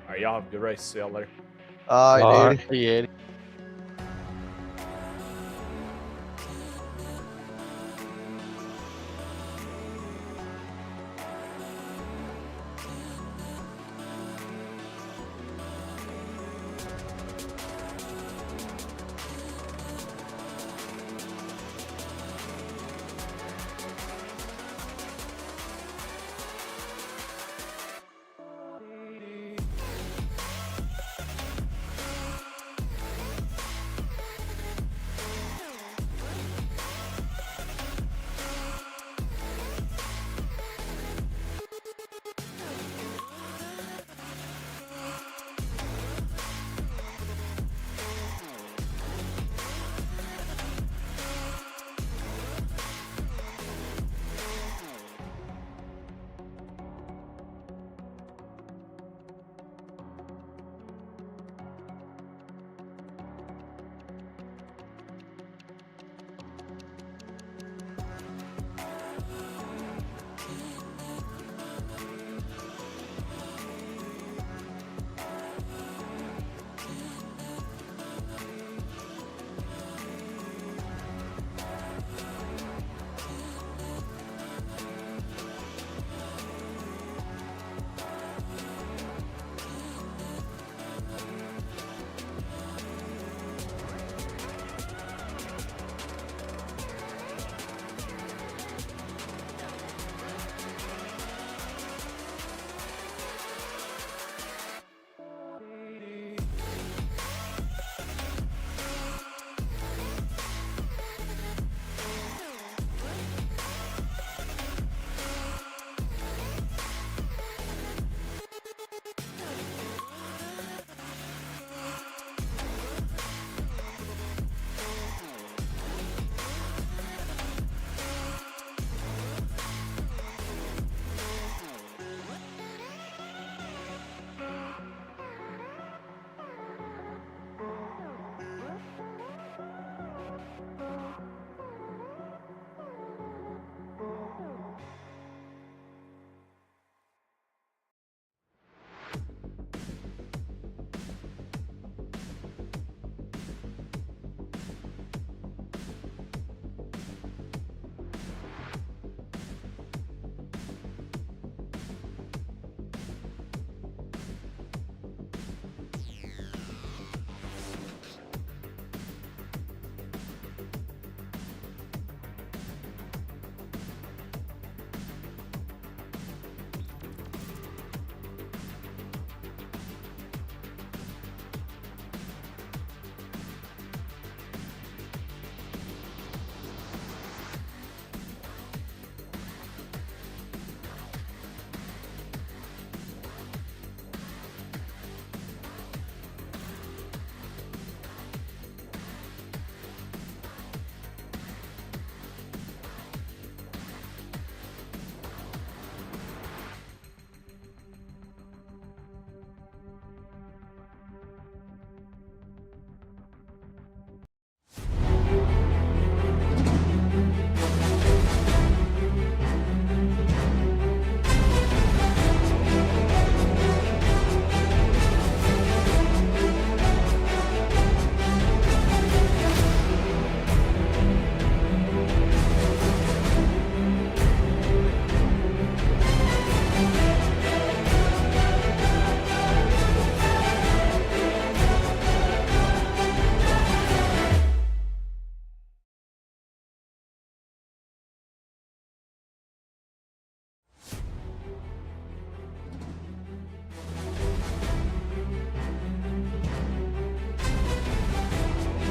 All right, y'all have a good race. See y'all later. All right, See you, Eddie.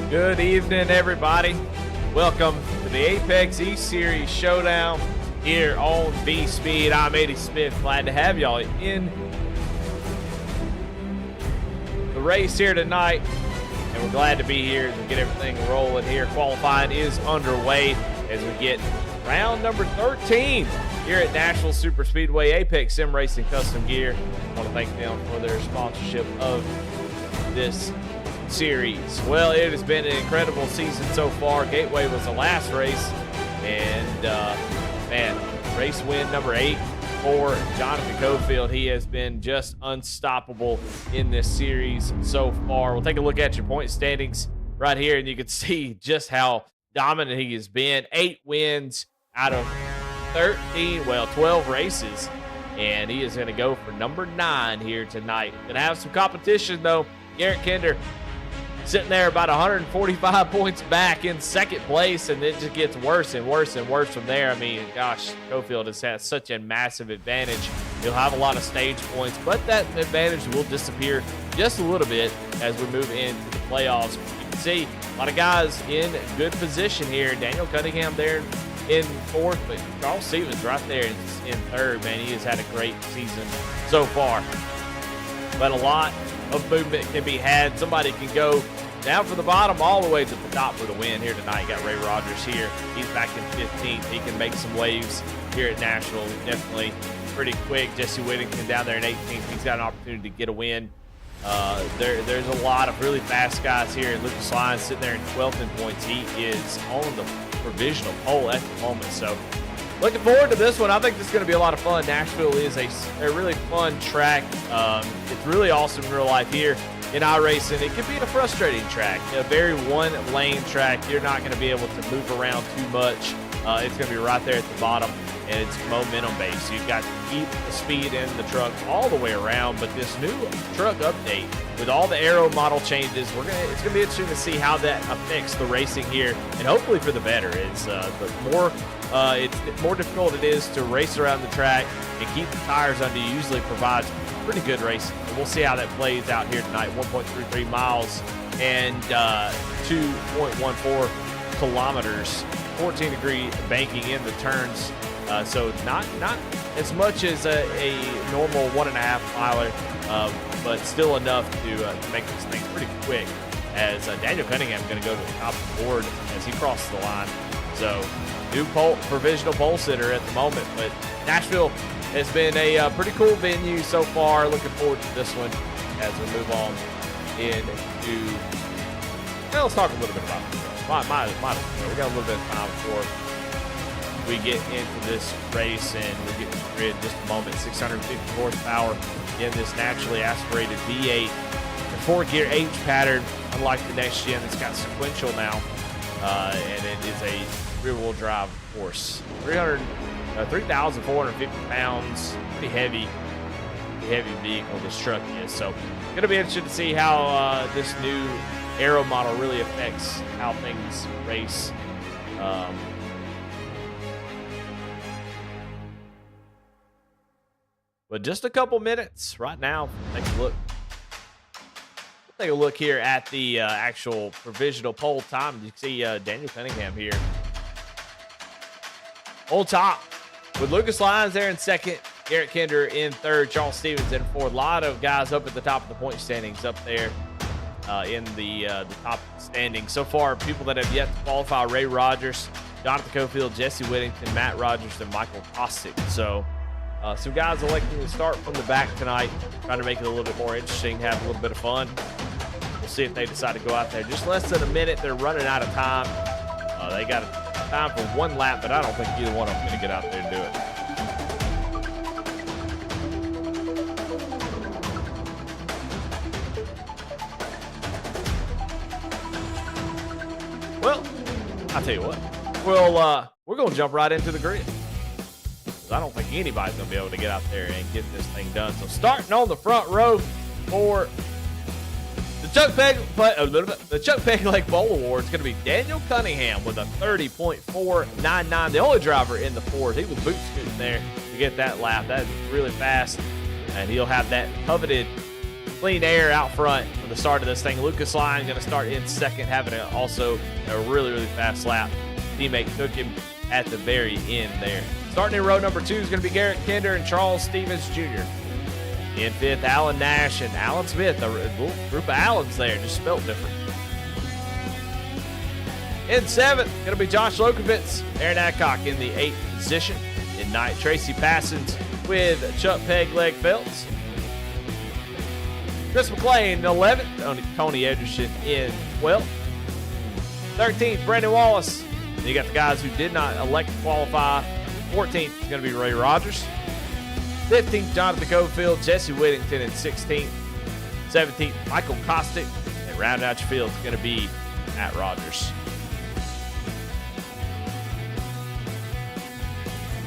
Good evening, everybody. Welcome to the Apex E-Series Showdown here on V-Speed. I'm Eddie Smith. Glad to have y'all in the race here tonight. And we're glad to be here to get everything rolling here. Qualifying is underway as we get round number 13 here at Nashville Superspeedway. Apex Sim Racing Custom Gear. I want to thank them for their sponsorship of this series. Well, it has been an incredible season so far. Gateway was the last race, and man, race win number 8 for Jonathan Cofield. He has been just unstoppable in this series so far. We'll take a look at your point standings right here, and you can see just how dominant he has been. 8 wins out of 12 races, and he is going to go for number 9 here tonight. Going to have some competition, though. Garrett Kinder sitting there about 145 points back in second place, and it just gets worse and worse and worse from there. I mean, gosh, Cofield has had such a massive advantage. He'll have a lot of stage points, but that advantage will disappear just a little bit as we move into the playoffs. You can see a lot of guys in good position here. Daniel Cunningham there in 4th, but Charles Stevens right there in 3rd. Man, he has had a great season so far. But a lot of movement can be had. Somebody can go down from the bottom all the way to the top for the win here tonight. You got Ray Rogers here. He's back in 15th. He can make some waves here at Nashville. Definitely pretty quick. Jesse Whittington down there in 18th. He's got an opportunity to get a win. There's a lot of really fast guys here. Lucas Lyons sitting there in 12th in points. He is on the provisional pole at the moment. So looking forward to this one. I think this is going to be a lot of fun. Nashville is a really fun track. It's really awesome in real life here in iRacing. It can be a frustrating track, a very one-lane track. You're not going to be able to move around too much. It's going to be right there at the bottom, and it's momentum-based. You've got to keep the speed in the truck all the way around. But this new truck update with all the aero model changes, it's going to be interesting to see how that affects the racing here, and hopefully for the better. It's more difficult it is to race around the track and keep the tires under you usually provides pretty good racing. And we'll see how that plays out here tonight. 1.33 miles and 2.14 kilometers. 14-degree banking in the turns. So not as much as a normal 1.5 miler, but still enough to make this thing pretty quick. As Daniel Cunningham is going to go to the top of the board as he crosses the line. So new provisional pole sitter at the moment, but Nashville has been a pretty cool venue so far. Looking forward to this one as we move on into. Well, let's talk a little bit about this. We got a little bit of time before we get into this race, and we'll get to the grid in just a moment. 650 horsepower in this naturally aspirated V8, the 4-gear H pattern, unlike the next gen. It's got sequential now, and it is a rear-wheel drive horse. 3,450 pounds, pretty heavy vehicle this truck is. So gonna be interesting to see how this new aero model really affects how things race. But just a couple minutes right now. Take a look. Take a look here at the actual provisional pole time. You can see Daniel Cunningham here on top with Lucas Lyons there in 2nd, Garrett Kinder in 3rd, Charles Stevens in 4th. A lot of guys up at the top of the point standings up there in the top standings. So far, people that have yet to qualify: Ray Rogers, Jonathan Cofield, Jesse Whittington, Matt Rogers, and Michael Kostick. So some guys electing to start from the back tonight, trying to make it a little bit more interesting, have a little bit of fun. We'll see if they decide to go out there. Just less than a minute. They're running out of time. They got time for 1 lap, but I don't think either one of them are going to get out there and do it. Well, I'll tell you what. We're going to jump right into the grid. I don't think anybody's going to be able to get out there and get this thing done. So starting on the front row for the Chuck Peg Leg Bowl Award is going to be Daniel Cunningham with a 30.499. The only driver in the 4th. He was boot scooting there to get that lap. That is really fast. And he'll have that coveted clean air out front for the start of this thing. Lucas Lyons going to start in 2nd, having also a really, really fast lap. Teammate took him at the very end there. Starting in row number 2 is going to be Garrett Kinder and Charles Stevens Jr. In 5th, Alan Nash and Alan Smith. A little group of Allens there, just spelled different. In 7th, going to be Josh Lokovitz. Aaron Adcock in the 8th position. In 9th, Tracy Passons with Chuck Peg Leg Phelps. Chris McLean in 11th. Tony Edgerton in 12th. 13th, Brandon Wallace. You got the guys who did not elect to qualify. 14th is going to be Ray Rogers. 15th, Jonathan Cofield, Jesse Whittington in 16th. 17th, Michael Kostick. And rounding out your field is going to be Matt Rogers.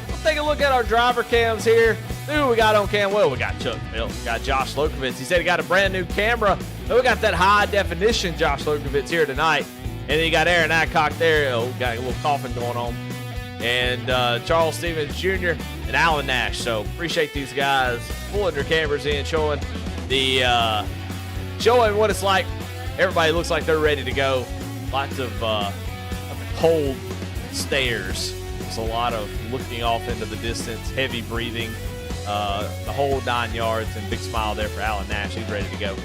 Let's take a look at our driver cams here. Who we got on cam? Well, we got Chuck Milton, we got Josh Lokovitz. He said he got a brand new camera. So we got that high definition Josh Lokovitz here tonight. And then you got Aaron Adcock there. Oh, got a little coughing going on. And Charles Stevens Jr. and Alan Nash. So appreciate these guys pulling their cameras in, showing what it's like. Everybody looks like they're ready to go. Lots of cold stares. There's a lot of looking off into the distance, heavy breathing, the whole 9 yards, and big smile there for Alan Nash. He's ready to go.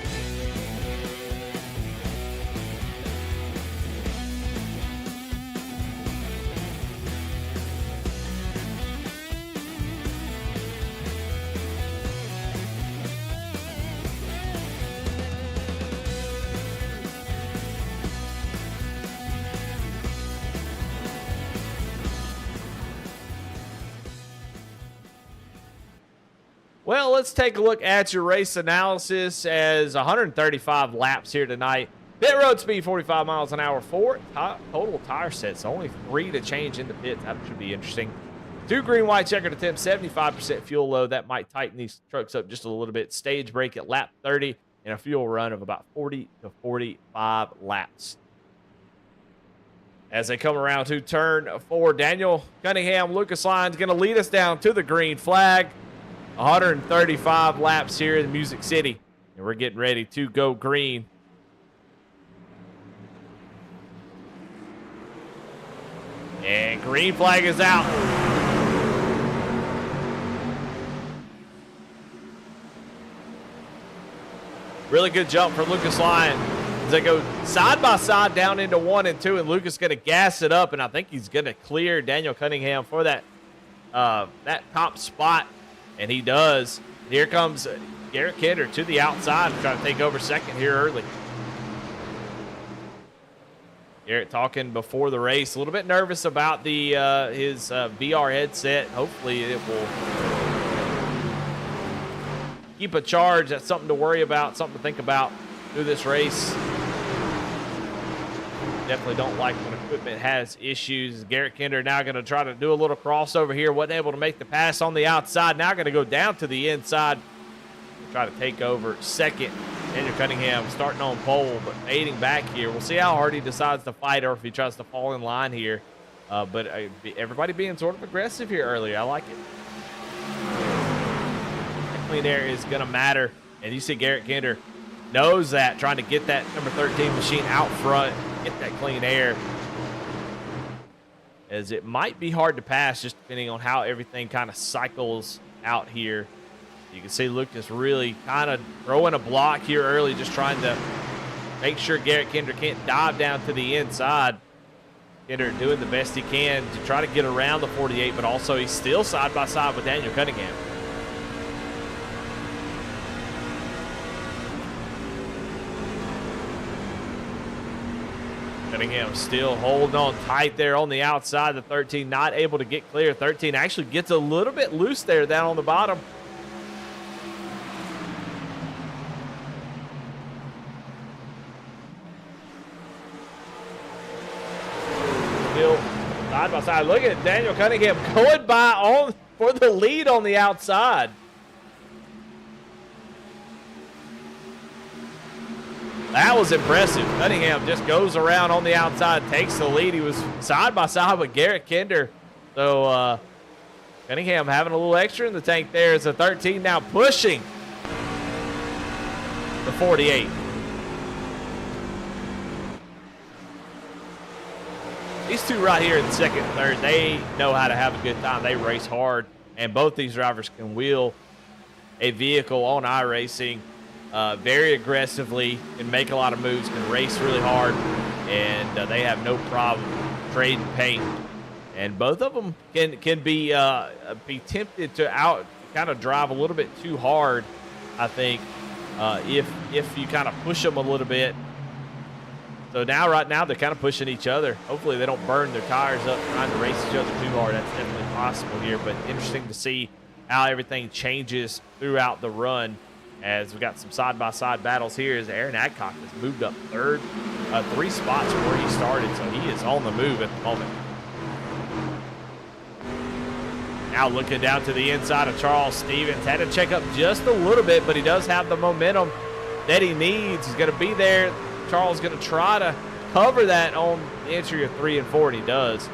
Well, let's take a look at your race analysis as 135 laps here tonight. Pit road speed 45 miles an hour. 4 total tire sets, only 3 to change in the pits. That should be interesting. 2 green white checkered attempts, 75% fuel load. That might tighten these trucks up just a little bit. Stage break at lap 30 and a fuel run of about 40 to 45 laps. As they come around to turn 4, Daniel Cunningham, Lucas Lyons going to lead us down to the green flag. 135 laps here in Music City, and we're getting ready to go green. And green flag is out. Really good jump from Lucas Lyons as they go side by side down into 1 and 2, and Lucas going to gas it up, and I think he's going to clear Daniel Cunningham for that top spot. And he does. Here comes Garrett Kidder to the outside, trying to take over second here early. Garrett talking before the race, a little bit nervous about his VR headset. Hopefully it will keep a charge. That's something to worry about, something to think about through this race. Definitely don't like when equipment has issues. Garrett Kinder now going to try to do a little crossover here. Wasn't able to make the pass on the outside. Now going to go down to the inside. Try to take over second. Daniel Cunningham starting on pole, but aiding back here. We'll see how hard he decides to fight or if he tries to fall in line here. But everybody being sort of aggressive here earlier. I like it. That clean air is going to matter. And you see Garrett Kinder knows that, trying to get that number 13 machine out front, get that clean air, as it might be hard to pass just depending on how everything kind of cycles out here. You can see Lucas really kind of throwing a block here early, just trying to make sure Garrett Kinder can't dive down to the inside. Kinder doing the best he can to try to get around the 48, but also he's still side by side with Daniel Cunningham. Cunningham still holding on tight there on the outside. The 13 not able to get clear. 13 actually gets a little bit loose there down on the bottom. Still side by side. Look at Daniel Cunningham going by for the lead on the outside. That was impressive. Cunningham just goes around on the outside, takes the lead. He was side by side with Garrett Kinder. So Cunningham having a little extra in the tank there as the 13 now pushing the 48. These two right here in second and third, they know how to have a good time. They race hard, and both these drivers can wheel a vehicle on iRacing very aggressively, can make a lot of moves, can race really hard, and they have no problem trading paint. And both of them can be tempted to kind of drive a little bit too hard, I think, if you kind of push them a little bit. So right now, they're kind of pushing each other. Hopefully they don't burn their tires up trying to race each other too hard. That's definitely possible here, but interesting to see how everything changes throughout the run. As we got some side-by-side battles here, as Aaron Adcock has moved up third, 3 spots from where he started, so he is on the move at the moment. Now looking down to the inside of Charles Stevens. Had to check up just a little bit, but he does have the momentum that he needs. He's going to be there. Charles is going to try to cover that on the entry of 3 and 4, and he does.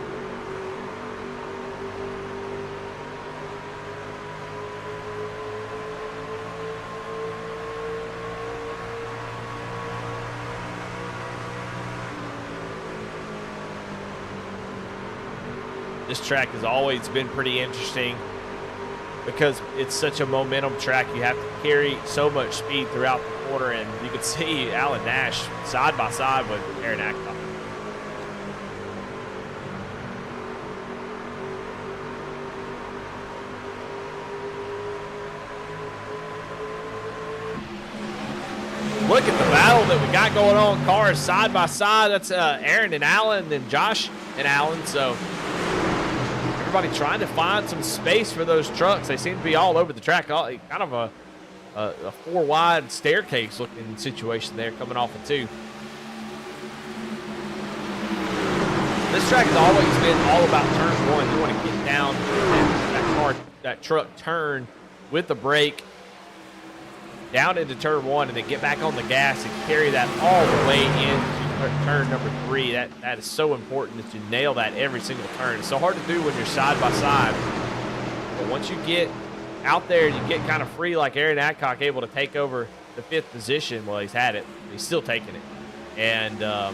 This track has always been pretty interesting because it's such a momentum track. You have to carry so much speed throughout the corner, and you can see Alan Nash side by side with Aaron Adcock. Look at the battle that we got going on. Cars side by side. That's Aaron and Alan, and then Josh and Alan. So everybody trying to find some space for those trucks. They seem to be all over the track. Kind of a 4-wide staircase looking situation there coming off of 2. This track has always been all about turn 1. You want to get down that truck turn with the brake down into turn 1 and then get back on the gas and carry that all the way into turn number 3. That is so important that you nail that every single turn. It's so hard to do when you're side by side. But once you get out there, you get kind of free, like Aaron Adcock able to take over the 5th position. Well, he's had it. He's still taking it. And trying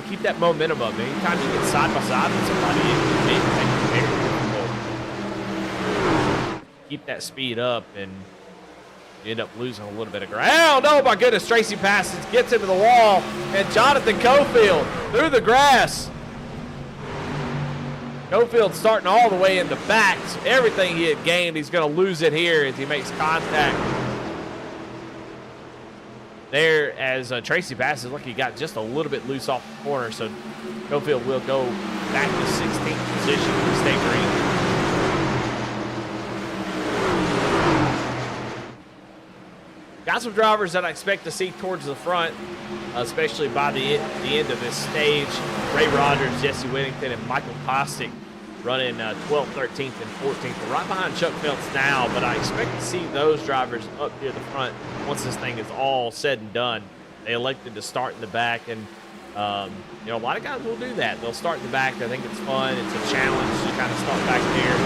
to keep that momentum up. Anytime you get side by side with somebody, it makes it very difficult. Keep that speed up, and you end up losing a little bit of ground. Oh my goodness, Tracy passes, gets into the wall, and Jonathan Cofield through the grass. Cofield starting all the way in the back. So everything he had gained, he's going to lose it here as he makes contact there as Tracy passes. Look, he got just a little bit loose off the corner, so Cofield will go back to 16th position to stay green. Got some drivers that I expect to see towards the front, especially by the end of this stage. Ray Rogers, Jesse Whittington, and Michael Kostick running 12th, 13th, and 14th. We're right behind Chuck Phelps now, but I expect to see those drivers up near the front once this thing is all said and done. They elected to start in the back, and a lot of guys will do that. They'll start in the back. They think it's fun. It's a challenge to kind of start back there.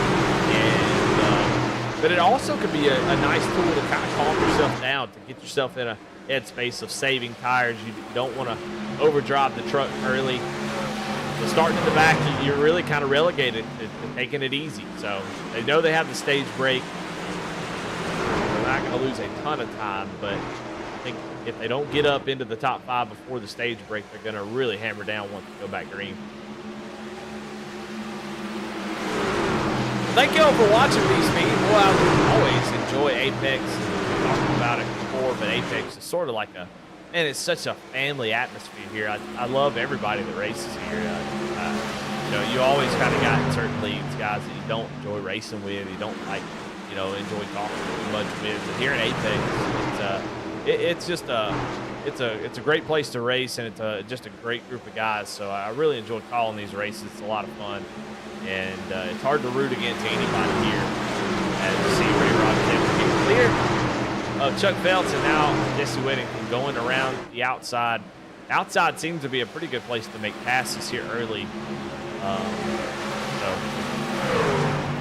But it also could be a nice tool to kind of calm yourself down, to get yourself in a headspace of saving tires. You don't want to overdrive the truck early. So starting in the back, you're really kind of relegated to taking it easy. So they know they have the stage brake. They're not going to lose a ton of time, but I think if they don't get up into the top 5 before the stage break, they're going to really hammer down once they go back green. Thank you all for watching these meetings. Well, I always enjoy Apex. We've talked about it before, but Apex is sort of like it's such a family atmosphere here. I love everybody that races here. You always kind of got in certain leagues guys that you don't enjoy racing with, you don't like, enjoy talking too much with. But here in Apex, it's a great place to race, and it's just a great group of guys. So I really enjoy calling these races. It's a lot of fun. And it's hard to root against anybody here. As you see, Ray Rogers able to get clear of Chuck Phelps, and now Jesse Whittington going around the outside. Outside seems to be a pretty good place to make passes here early. So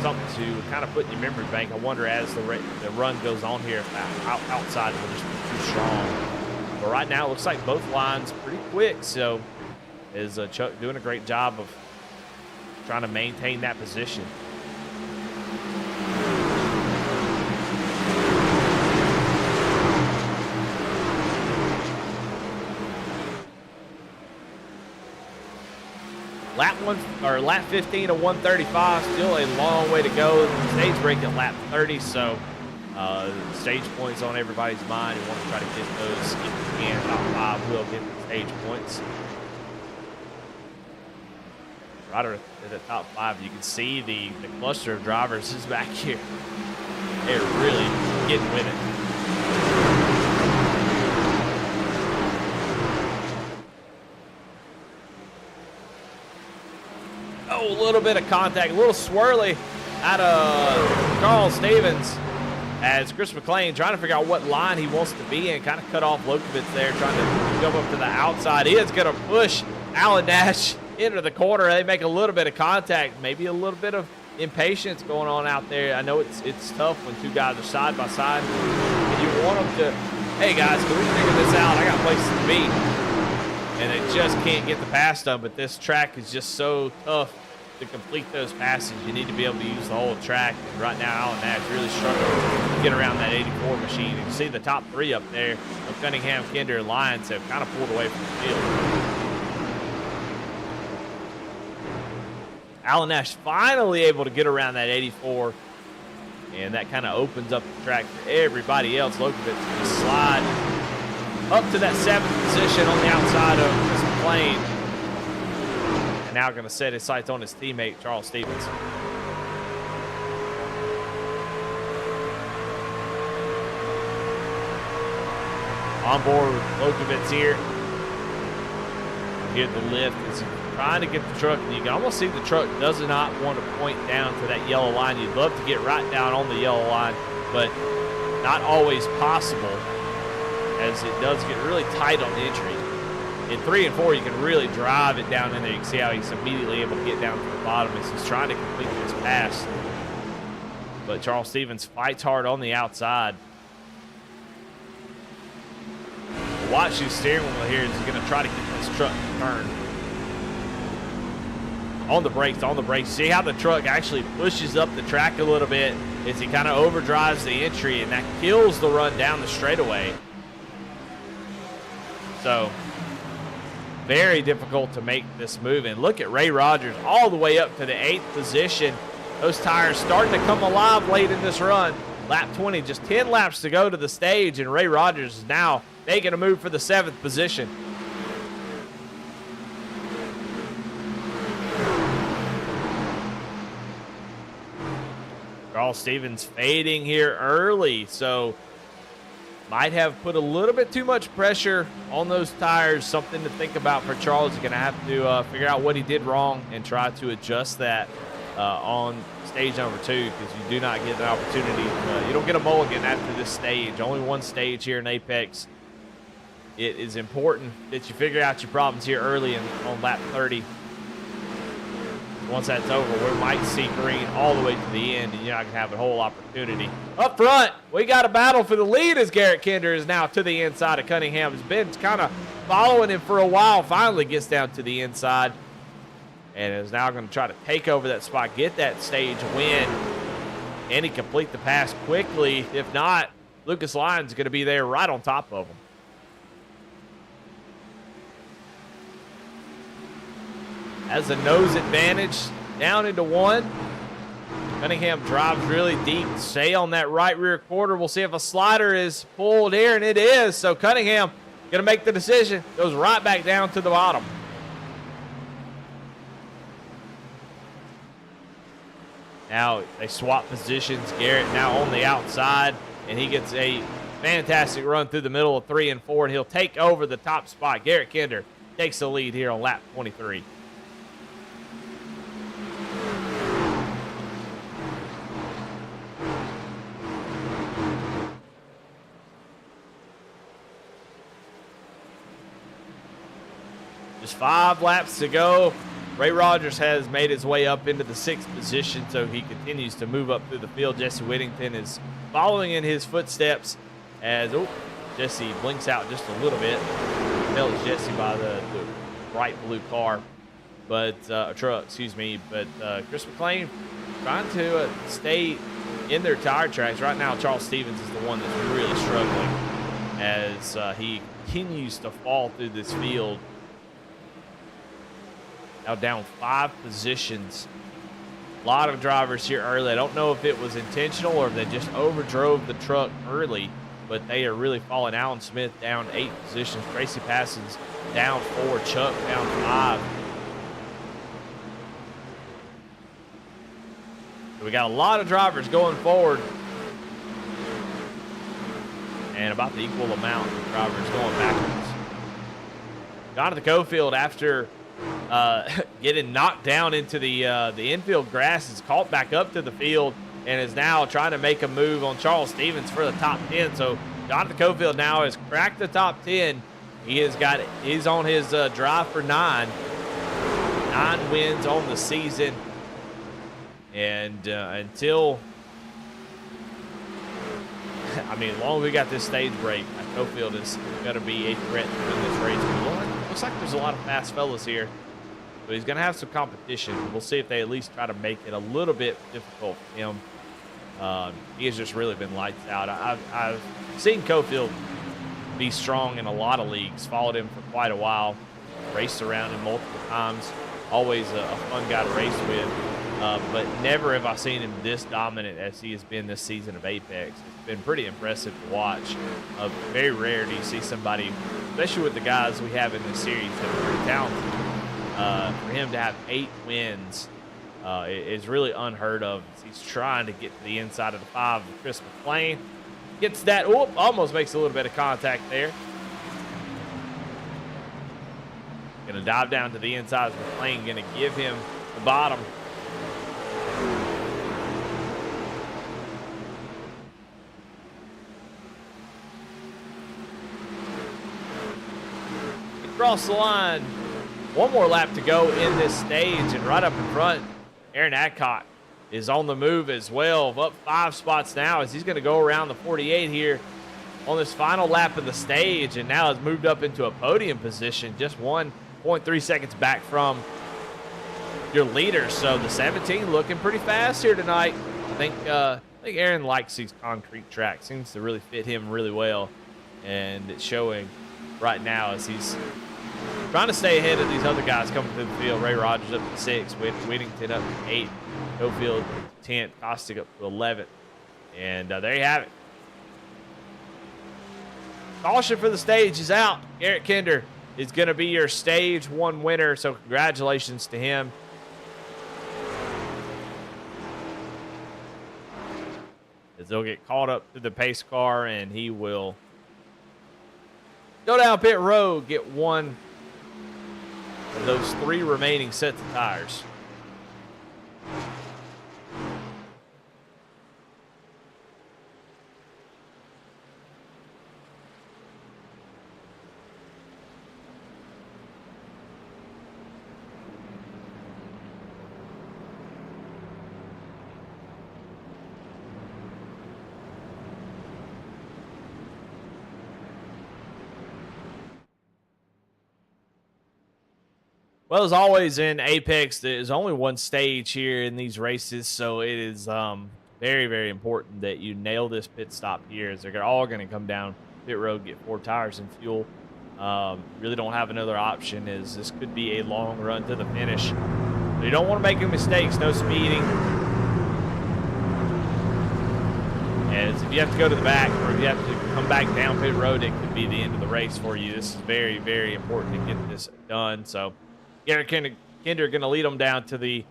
something to kind of put in your memory bank. I wonder as the run goes on here if that outside will just be too strong. But right now it looks like both lines pretty quick. So is Chuck doing a great job of trying to maintain that position. Lap 15 of 135, still a long way to go. Stage break at lap 30, so stage points on everybody's mind. You want to try to get those if you can. Top 5 will get the stage points. Ryder at the top 5. You can see the cluster of drivers is back here. They're really getting with it. Oh, a little bit of contact, a little swirly out of Charles Stevens as Chris McLean trying to figure out what line he wants to be in. Kind of cut off Lokovitz there, trying to jump up to the outside. He is going to push Alan Nash into the corner. They make a little bit of contact, maybe a little bit of impatience going on out there. I know it's tough when two guys are side by side and you want them to, hey guys, can we figure this out? I got places to be. And they just can't get the pass done, but this track is just so tough to complete those passes. You need to be able to use the whole track. And right now, Alan Nash really struggling to get around that 84 machine. You can see the top 3 up there of Cunningham, Kinder, and Lyons have kind of pulled away from the field. Alan Nash finally able to get around that 84, and that kind of opens up the track for everybody else. Lokovitz can just slide up to that 7th position on the outside of Chris McLean. And now going to set his sights on his teammate, Charles Stevens. On board with Lokovitz here. Hear the lift is trying to get the truck, and you can almost see the truck does not want to point down to that yellow line. You'd love to get right down on the yellow line, but not always possible, as it does get really tight on the entry. In 3 and 4, you can really drive it down in there. You can see how he's immediately able to get down to the bottom as he's trying to complete this pass. But Charles Stevens fights hard on the outside. Watch his steering wheel here. He's going to try to get this truck to turn. On the brakes. See how the truck actually pushes up the track a little bit as he kind of overdrives the entry, and that kills the run down the straightaway. So, very difficult to make this move. And look at Ray Rogers all the way up to the 8th position. Those tires starting to come alive late in this run. Lap 20, just 10 laps to go to the stage, and Ray Rogers is now making a move for the 7th position. Charles Stevens fading here early, so might have put a little bit too much pressure on those tires. Something to think about for Charles. He's going to have to figure out what he did wrong and try to adjust that on stage number 2, because you do not get an opportunity. You don't get a mulligan after this stage. Only one stage here in Apex. It is important that you figure out your problems here early on lap 30. Once that's over, we might see green all the way to the end, and you're not going to have a whole opportunity. Up front, we got a battle for the lead as Garrett Kinder is now to the inside of Cunningham. Has been kind of following him for a while, finally gets down to the inside, and is now going to try to take over that spot, get that stage win, and he complete the pass quickly. If not, Lucas Lyons is going to be there right on top of him. Has a nose advantage down into 1. Cunningham drives really deep. Stay on that right rear quarter. We'll see if a slider is pulled here, and it is. So Cunningham going to make the decision. Goes right back down to the bottom. Now they swap positions. Garrett now on the outside, and he gets a fantastic run through the middle of 3 and 4, and he'll take over the top spot. Garrett Kinder takes the lead here on lap 23. Just 5 laps to go. Ray Rogers has made his way up into the 6th position, so he continues to move up through the field. Jesse Whittington is following in his footsteps as Jesse blinks out just a little bit. Tells Jesse by the bright blue car, but truck, excuse me. But Chris McLean trying to stay in their tire tracks. Right now, Charles Stevens is the one that's really struggling as he continues to fall through this field. Now down 5 positions. A lot of drivers here early. I don't know if it was intentional or if they just overdrove the truck early, but they are really falling. Alan Smith down 8 positions. Tracy Passons down 4. Chuck down 5. So we got a lot of drivers going forward and about the equal amount of drivers going backwards. Jonathan Cofield, after getting knocked down into the infield grass, is caught back up to the field and is now trying to make a move on Charles Stevens for the top 10. So Jonathan Cofield now has cracked the top 10. He's on his drive for 9 wins on the season. And until, I mean, as long as we got this stage break, Cofield is going to be a threat to win this race. Looks like there's a lot of fast fellas here, but he's going to have some competition. We'll see if they at least try to make it a little bit difficult for him. He has just really been lights out. I've seen Cofield be strong in a lot of leagues, followed him for quite a while, raced around him multiple times, always a fun guy to race with. But never have I seen him this dominant as he has been this season of Apex. It's been pretty impressive to watch. Very rare do you see somebody, especially with the guys we have in this series that are pretty talented. For him to have 8 wins is really unheard of. He's trying to get to the inside of the 5 of Chris McClain. Gets that, almost makes a little bit of contact there. Gonna dive down to the inside of McClain, gonna give him the bottom. Across the line, one more lap to go in this stage, and right up in front, Aaron Adcock is on the move as well, up 5 spots now as he's going to go around the 48 here on this final lap of the stage, and now has moved up into a podium position, just 1.3 seconds back from your leader. So the 17 looking pretty fast here tonight. I think Aaron likes these concrete tracks, seems to really fit him really well, and it's showing right now as he's trying to stay ahead of these other guys coming through the field. Ray Rogers up to 6, Whittington up to 8, Cofield 10th, Costick up to 11th. And there you have it. Caution for the stage is out. Garrett Kinder is going to be your stage 1 winner, so congratulations to him. As they'll get caught up to the pace car, and he will go down pit road, get one of those 3 remaining sets of tires. Well, as always in Apex, there's only one stage here in these races, so it is very, very important that you nail this pit stop here, as they're all going to come down pit road, get 4 tires and fuel. Really don't have another option, as this could be a long run to the finish. So you don't want to make any mistakes, no speeding. As if you have to go to the back, or if you have to come back down pit road, it could be the end of the race for you. This is very, very important to get this done. So Garrett Kinder going to lead them down to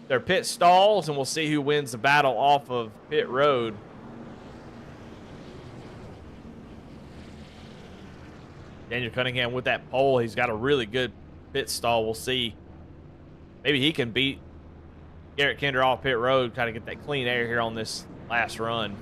their pit stalls, and we'll see who wins the battle off of pit road. Daniel Cunningham with that pole. He's got a really good pit stall. We'll see. Maybe he can beat Garrett Kinder off pit road, kind of get that clean air here on this last run.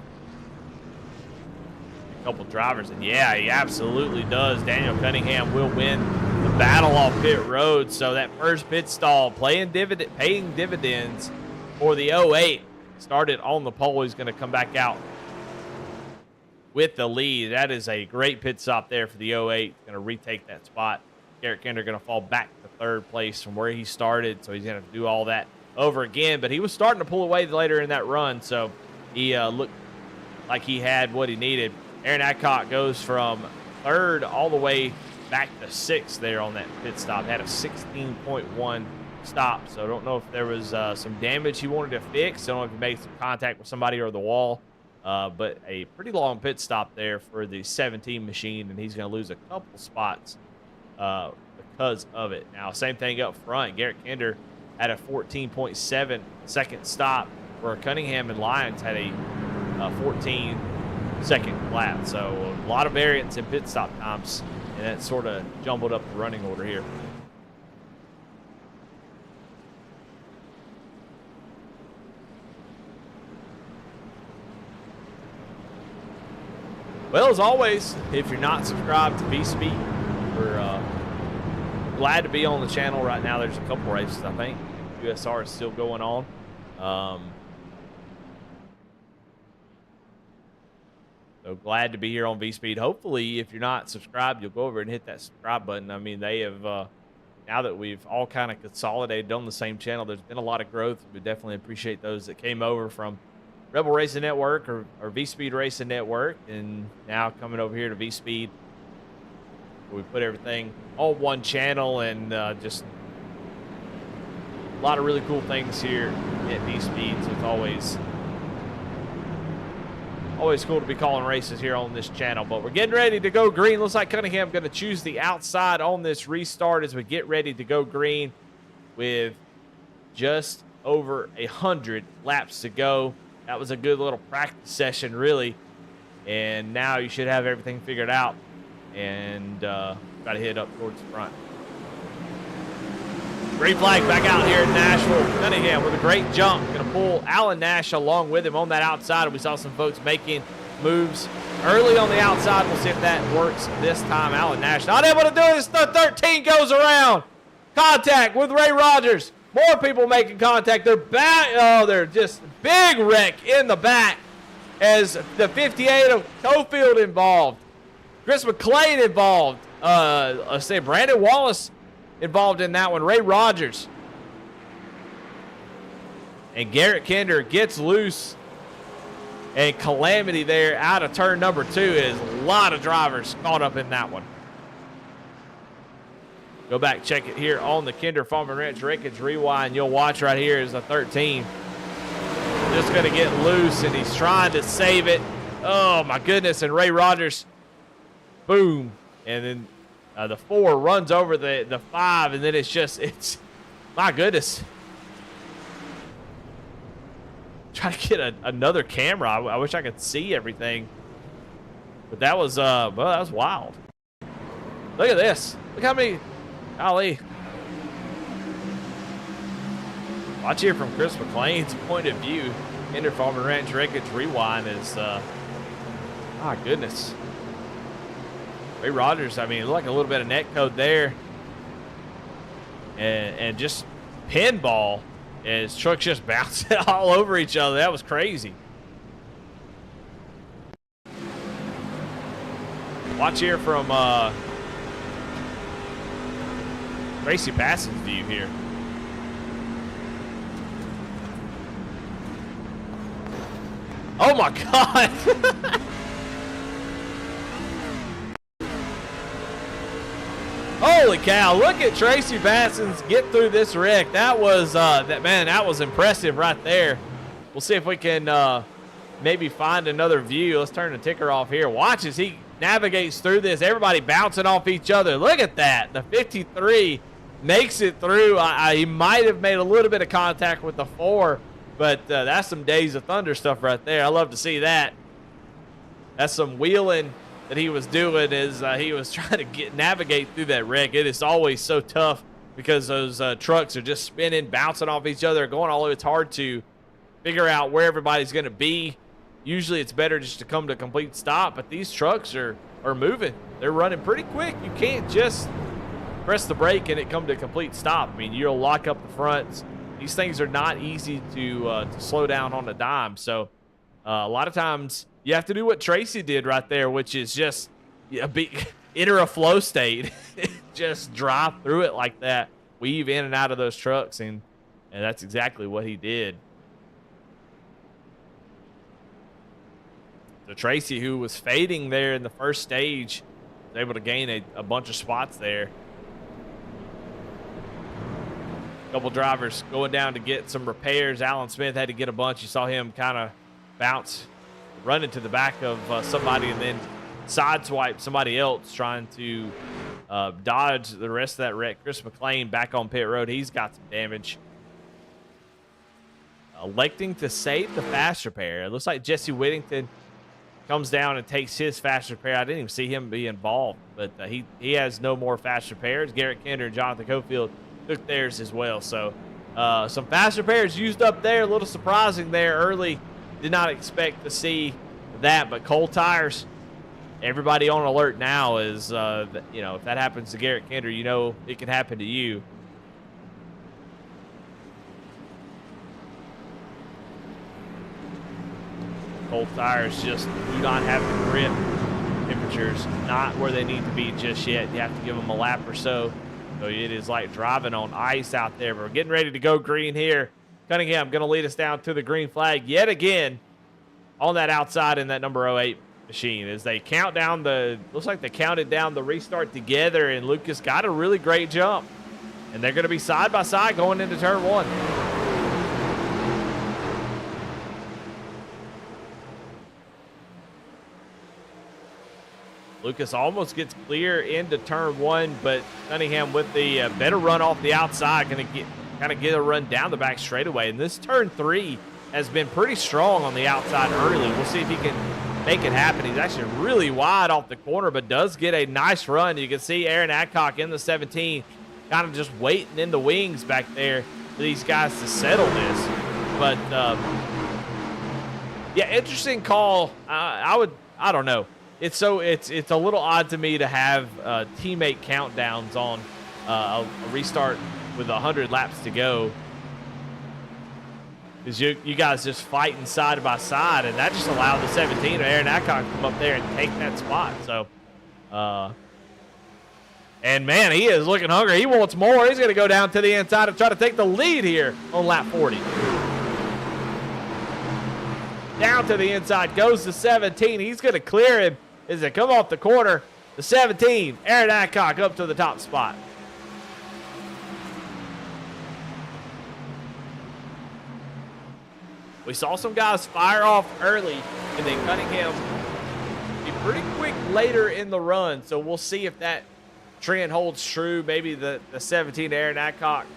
A couple drivers, and yeah, he absolutely does. Daniel Cunningham will win the battle off pit road. So that first pit stall paying dividends for the 08. Started on the pole. He's going to come back out with the lead. That is a great pit stop there for the 08. Going to retake that spot. Garrett Kinder going to fall back to 3rd place from where he started, so he's going to do all that over again. But he was starting to pull away later in that run, so he looked like he had what he needed. Aaron Adcock goes from 3rd all the way back to 6th there on that pit stop. Had a 16.1 stop, so I don't know if there was some damage he wanted to fix. I don't know if he made some contact with somebody or the wall, but a pretty long pit stop there for the 17 machine, and he's going to lose a couple spots because of it. Now, same thing up front. Garrett Kinder had a 14.7 second stop where Cunningham and Lyons had a 14-second lap. So a lot of variance in pit stop times, and that sort of jumbled up the running order here. Well, as always, if you're not subscribed to V-Speed, we're glad to be on the channel right now. There's a couple races, I think. USR is still going on. So glad to be here on V-Speed. Hopefully, if you're not subscribed, you'll go over and hit that subscribe button. I mean, they have, now that we've all kind of consolidated on the same channel, there's been a lot of growth. We definitely appreciate those that came over from Rebel Racing Network or V-Speed Racing Network, and now coming over here to V-Speed. We put everything on one channel, and just a lot of really cool things here at V-Speed. So it's always cool to be calling races here on this channel. But we're getting ready to go green. Looks like Cunningham going to choose the outside on this restart as we get ready to go green with just over 100 laps to go. That was a good little practice session, really. And now you should have everything figured out. And got to head up towards the front. Green flag back out here in Nashville. Cunningham with a great jump. Going to pull Alan Nash along with him on that outside. We saw some folks making moves early on the outside. We'll see if that works this time. Alan Nash not able to do it. The 13 goes around. Contact with Ray Rogers. More people making contact. They're back. Oh, they're just big wreck in the back as the 58 of Cofield involved. Chris McLean involved. Let's say Brandon Wallace involved in that one. Ray Rogers. And Garrett Kinder gets loose. And calamity there out of turn number 2 is a lot of drivers caught up in that one. Go back, check it here on the Kinder Farm and Ranch Wreckage Rewind. You'll watch right here is the 13. Just going to get loose, and he's trying to save it. Oh, my goodness. And Ray Rogers, boom. And then the 4 runs over the 5, and then it's my goodness. Trying to get another camera. I wish I could see everything. But that was, well, that was wild. Look at this. Look how many... Golly. Watch here from Chris McLean's point of view. Kinder Farm and Ranch Wreckage Rewind is, my goodness. Ray Rogers, I mean, like a little bit of net code there. And just pinball as trucks just bouncing all over each other. That was crazy. Watch here from, Tracy Bassin's view here. Oh my God. Holy cow. Look at Tracy Bassin's get through this wreck. That was that was impressive right there. We'll see if we can maybe find another view. Let's turn the ticker off here. Watch as he navigates through this. Everybody bouncing off each other. Look at that. The 53 makes it through. He might have made a little bit of contact with the 4, but that's some Days of Thunder stuff right there. I love to see that. That's some wheeling that he was doing as he was trying to navigate through that wreck. It is always so tough because those trucks are just spinning, bouncing off each other, going all over. It's hard to figure out where everybody's going to be. Usually it's better just to come to a complete stop, but these trucks are moving. They're running pretty quick. You can't just press the brake and it come to a complete stop. I mean, you'll lock up the fronts. These things are not easy to slow down on a dime. So a lot of times you have to do what Tracy did right there, which is just enter a flow state. Just drive through it like that, weave in and out of those trucks, and that's exactly what he did. So Tracy, who was fading there in the first stage, was able to gain a bunch of spots there. Couple drivers going down to get some repairs. Alan Smith had to get a bunch. You saw him kind of bounce, run into the back of somebody, and then sideswipe somebody else trying to dodge the rest of that wreck. Chris McLean back on pit road. He's got some damage. electing to save the fast repair. It looks like Jesse Whittington comes down and takes his fast repair. I didn't even see him be involved, but he has no more fast repairs. Garrett Kinder and Jonathan Cofield took theirs as well. So some fast repairs used up there. A little surprising there early. Did not expect to see that, but Cole Tires, everybody on alert now is, you know, if that happens to Garrett Kinder, you know it can happen to you. Cole Tires just do not have the grip. Temperatures not where they need to be just yet. You have to give them a lap or so. So it is like driving on ice out there. But we're getting ready to go green here. Cunningham going to lead us down to the green flag yet again on that outside in that number 08 machine as they count down the, looks like they counted down the restart together, and Lucas got a really great jump. And they're going to be side by side going into turn 1. Lucas almost gets clear into turn 1, but Cunningham with the better run off the outside, going to kind of get a run down the back straightaway. And this turn 3 has been pretty strong on the outside early. We'll see if he can make it happen. He's actually really wide off the corner, but does get a nice run. You can see Aaron Adcock in the 17, kind of just waiting in the wings back there for these guys to settle this. But yeah, interesting call. I don't know. It's a little odd to me to have teammate countdowns on a restart with 100 laps to go, because you guys just fighting side by side, and that just allowed the 17 of Aaron Adcock to come up there and take that spot. So, and man, he is looking hungry. He wants more. He's going to go down to the inside and try to take the lead here on lap 40. Down to the inside goes the 17. He's going to clear him as they come off the corner. The 17, Aaron Adcock up to the top spot. We saw some guys fire off early, and then Cunningham be pretty quick later in the run. So we'll see if that trend holds true. Maybe the 17, Aaron Adcock,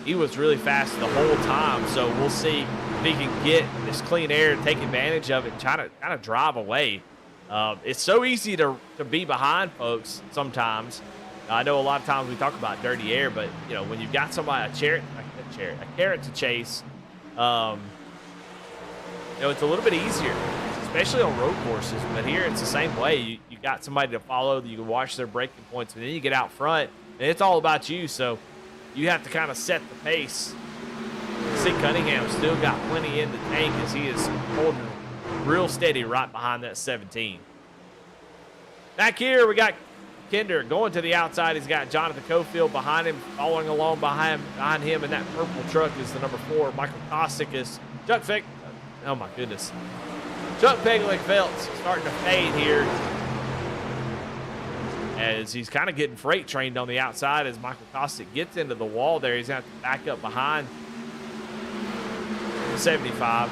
he was really fast the whole time. So we'll see if he can get this clean air and take advantage of it and try to kind of drive away. It's so easy to be behind folks sometimes. I know a lot of times we talk about dirty air, but you know, when you've got somebody, a carrot to chase, you know, it's a little bit easier, especially on road courses. But here it's the same way. You got somebody to follow, you can watch their braking points, and then you get out front, and it's all about you. So you have to kind of set the pace. See, Cunningham still got plenty in the tank as he is holding real steady right behind that 17. Back here, we got Kinder going to the outside. He's got Jonathan Cofield behind him, following along behind him, and that purple truck is the number 4. Michael Kostick is Chuck Fick. Oh my goodness. Chuck Peglick-Phelps starting to fade here as he's kind of getting freight trained on the outside as Michael Kostick gets into the wall there. He's going to have to back up behind the 75.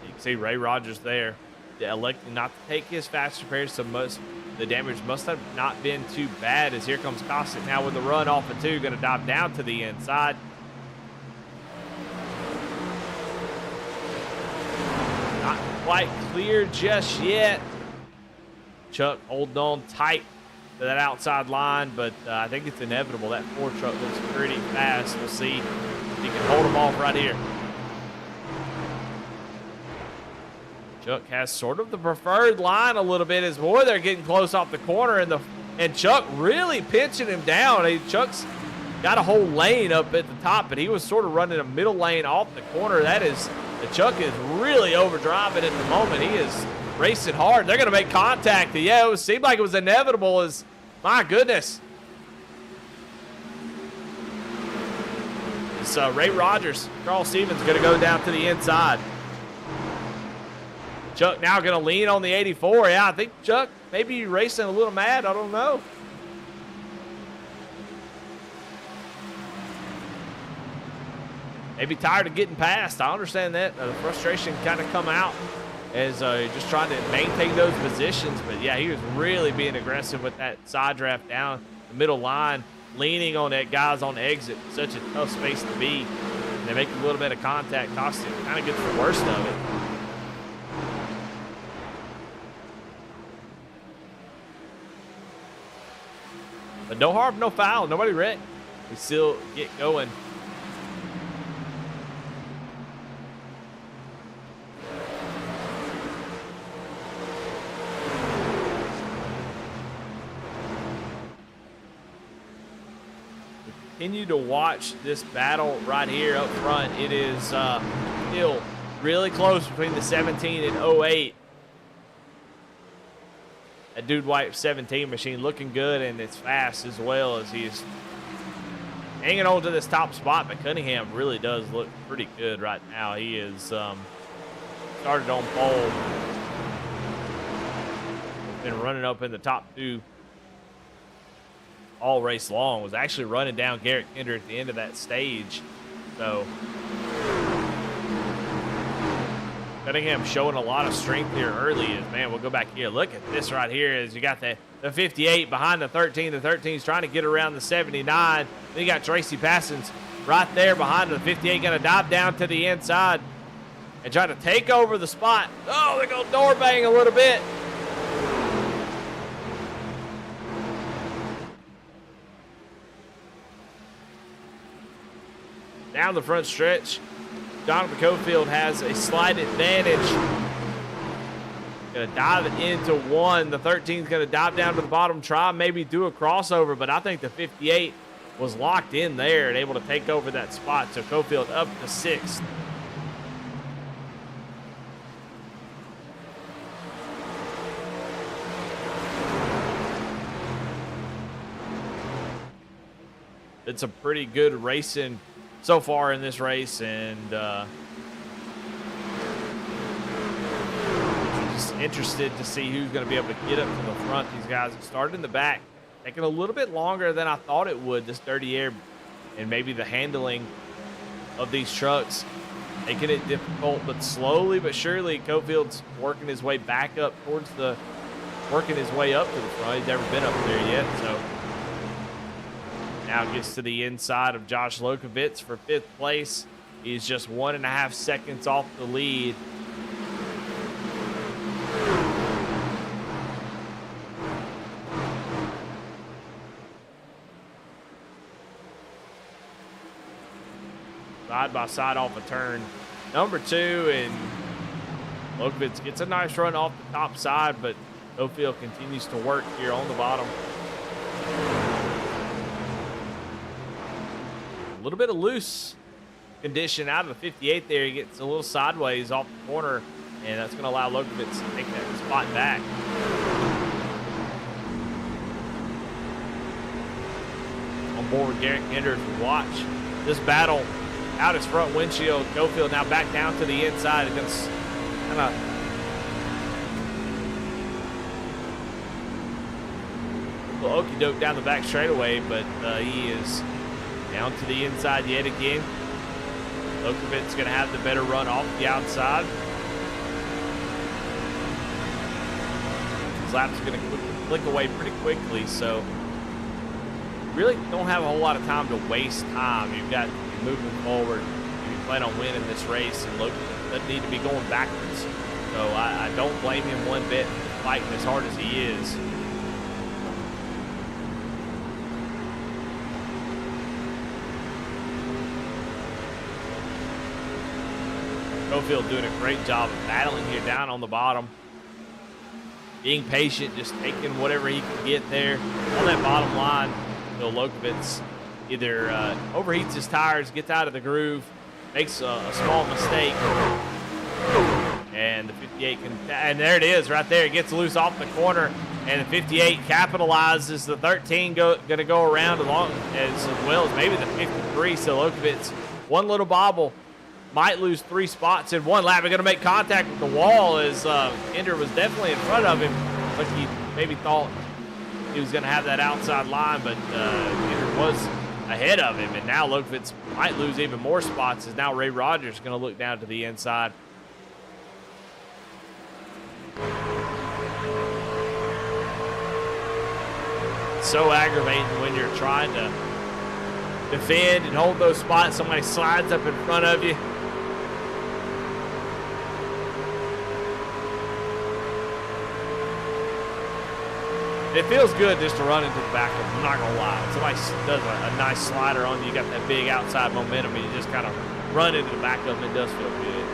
You can see Ray Rogers there, electing not to take his fast repairs, so the damage must have not been too bad. As here comes Kostick now with the run off of 2, going to dive down to the inside. Not quite clear just yet. Chuck holding on tight to that outside line, but I think it's inevitable. That 4 truck looks pretty fast. We'll see if he can hold them off right here. Chuck has sort of the preferred line a little bit as boy, they're getting close off the corner, and Chuck really pinching him down. Chuck's got a whole lane up at the top, but he was sort of running a middle lane off the corner. The Chuck is really overdriving at the moment. He is racing hard. They're going to make contact. Yeah, it seemed like it was inevitable. My goodness. It's Ray Rogers. Charles Stevens going to go down to the inside. Chuck now going to lean on the 84. Yeah, I think Chuck maybe racing a little mad. I don't know. Maybe tired of getting past. I understand that. The frustration kind of come out as just trying to maintain those positions. But, yeah, he was really being aggressive with that side draft down the middle line. leaning on that guys on the exit. Such a tough space to be. And they make a little bit of contact, cost it. Kind of gets the worst of it. But no harm, no foul. Nobody wrecked. We still get going. Continue to watch this battle right here up front. It is still really close between the 17 and 08. That Dude White 17 machine looking good, and it's fast as well as he's hanging on to this top spot. But Cunningham really does look pretty good right now. He is started on pole. Been running up in the top 2 all race long. Was actually running down Garrett Kinder at the end of that stage. So Cunningham showing a lot of strength here early. As man, we'll go back here. Look at this right here. As you got the 58 behind the 13. The 13 is trying to get around the 79. Then you got Tracy Passons right there behind the 58. Going to dive down to the inside and try to take over the spot. Oh, they're going to door bang a little bit. Down the front stretch, Jonathan Cofield has a slight advantage. Going to dive it into 1. The 13 is going to dive down to the bottom, try maybe do a crossover, but I think the 58 was locked in there and able to take over that spot. So Cofield up to 6th. It's a pretty good racing so far in this race, and just interested to see who's going to be able to get up to the front. These guys have started in the back, taking a little bit longer than I thought it would, this dirty air, and maybe the handling of these trucks making it difficult, but slowly but surely Cofield's working his way back up towards working his way up to the front. He's never been up there yet, so now gets to the inside of Josh Lokovitz for 5th place. He's just 1.5 seconds off the lead. Side by side off a turn number 2, and Lokovitz gets a nice run off the top side, but Cofield continues to work here on the bottom. A little bit of loose condition out of the 58 there. He gets a little sideways off the corner, and that's going to allow Lokovitz to take that spot back. On board with Garrett Kenders, watch this battle out his front windshield. Cofield now back down to the inside against kind of a little okey doke down the back straightaway, but he is down to the inside yet again. Lokovitz going to have the better run off the outside. His lap's going to flick away pretty quickly, so really don't have a whole lot of time to waste time. You've got to be moving forward. You plan on winning this race, and Lokovitz doesn't need to be going backwards. So I don't blame him one bit for fighting as hard as he is. Cofield doing a great job of battling here down on the bottom. Being patient, just taking whatever he can get there on that bottom line. Bill Lokovitz either overheats his tires, gets out of the groove, makes a small mistake, and the 58 can, and there it is right there. It gets loose off the corner, and the 58 capitalizes. The 13 going to go around along as well as maybe the 53. So Lokovitz, one little bobble, might lose 3 spots in one lap. We're going to make contact with the wall as Ender was definitely in front of him. Like he maybe thought he was going to have that outside line, but Ender was ahead of him. And now Lokovitz might lose even more spots as now Ray Rogers is going to look down to the inside. so aggravating when you're trying to defend and hold those spots. Somebody slides up in front of you. It feels good just to run into the back of them. I'm not going to lie. When somebody does a nice slider on you, you got that big outside momentum, and you just kind of run into the back of them. It does feel good.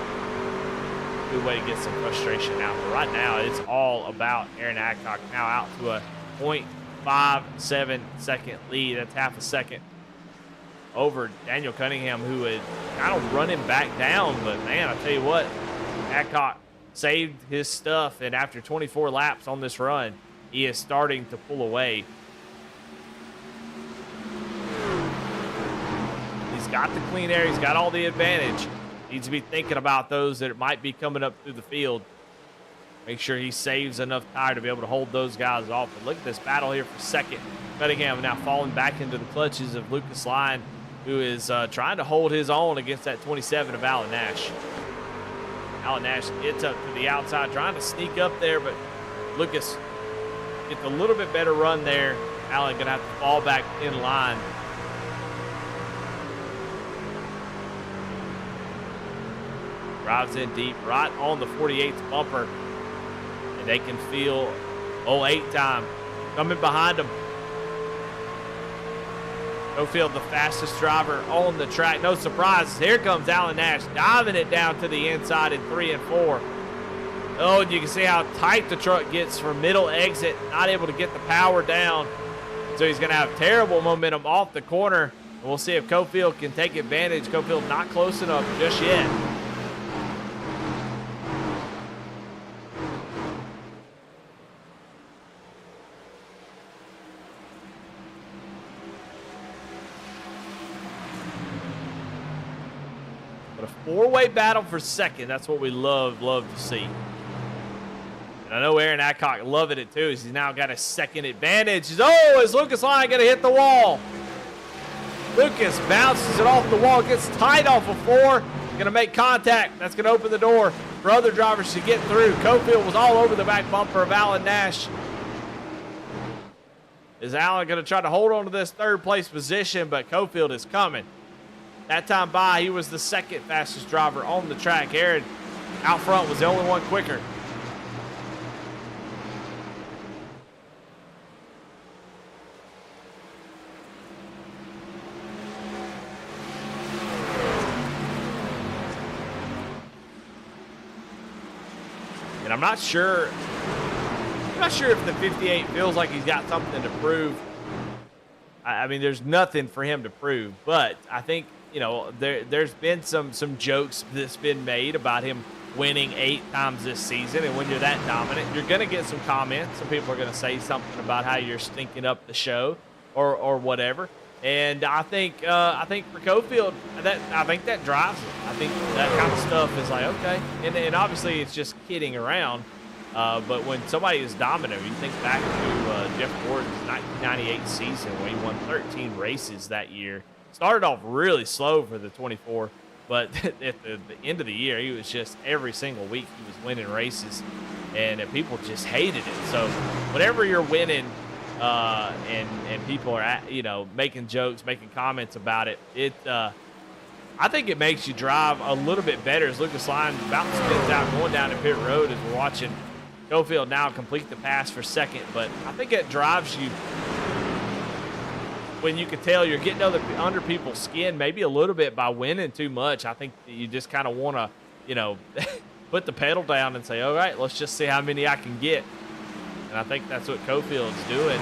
Good way to get some frustration out. But right now, it's all about Aaron Adcock now out to a 0.57 second lead. That's half a second over Daniel Cunningham, who had kind of run him back down. But, man, I tell you what, Adcock saved his stuff, and after 24 laps on this run, he is starting to pull away. He's got the clean air. He's got all the advantage. Needs to be thinking about those that might be coming up through the field. Make sure he saves enough tire to be able to hold those guys off. But look at this battle here for second. Cunningham now falling back into the clutches of Lucas Lyon, who is trying to hold his own against that 27 of Alan Nash. Alan Nash gets up to the outside, trying to sneak up there, but Lucas gets a little bit better run there. Allen gonna have to fall back in line. Drives in deep, right on the 48th bumper. And they can feel 08 time coming behind them. Cofield, the fastest driver on the track. No surprises. Here comes Alan Nash diving it down to the inside in 3 and 4. Oh, and you can see how tight the truck gets from middle exit, not able to get the power down. So he's going to have terrible momentum off the corner. And we'll see if Cofield can take advantage. Cofield not close enough just yet. But a four-way battle for second. That's what we love to see. I know Aaron Adcock loving it too, as he's now got a second advantage. Oh, is Lucas Lyon going to hit the wall? Lucas bounces it off the wall, gets tight off of 4, going to make contact. That's going to open the door for other drivers to get through. Cofield was all over the back bumper of Alan Nash. Is Alan going to try to hold on to this third place position, but Cofield is coming. That time by, he was the second fastest driver on the track. Aaron out front was the only one quicker. And I'm not sure if the 58 feels like he's got something to prove. I mean, there's nothing for him to prove, but I think, you know, there's been some jokes that's been made about him winning 8 times this season, and when you're that dominant, you're going to get some comments. Some people are going to say something about how you're stinking up the show or whatever. And I think for Cofield, I think that drives it. I think that kind of stuff is like, okay. And obviously it's just kidding around. But when somebody is dominant, you think back to Jeff Gordon's 1998 season when he won 13 races that year. Started off really slow for the 24, but at the end of the year, he was just every single week he was winning races, and people just hated it. So whenever you're winning, and people are making jokes, making comments about it, I think it makes you drive a little bit better. As Lucas Lyon about spins out going down to pit road, as we're watching Cofield now complete the pass for second. But I think it drives you when you can tell you're getting under people's skin maybe a little bit by winning too much. I think that you just kind of want to put the pedal down and say, all right, let's just see how many I can get. And I think that's what Cofield's doing,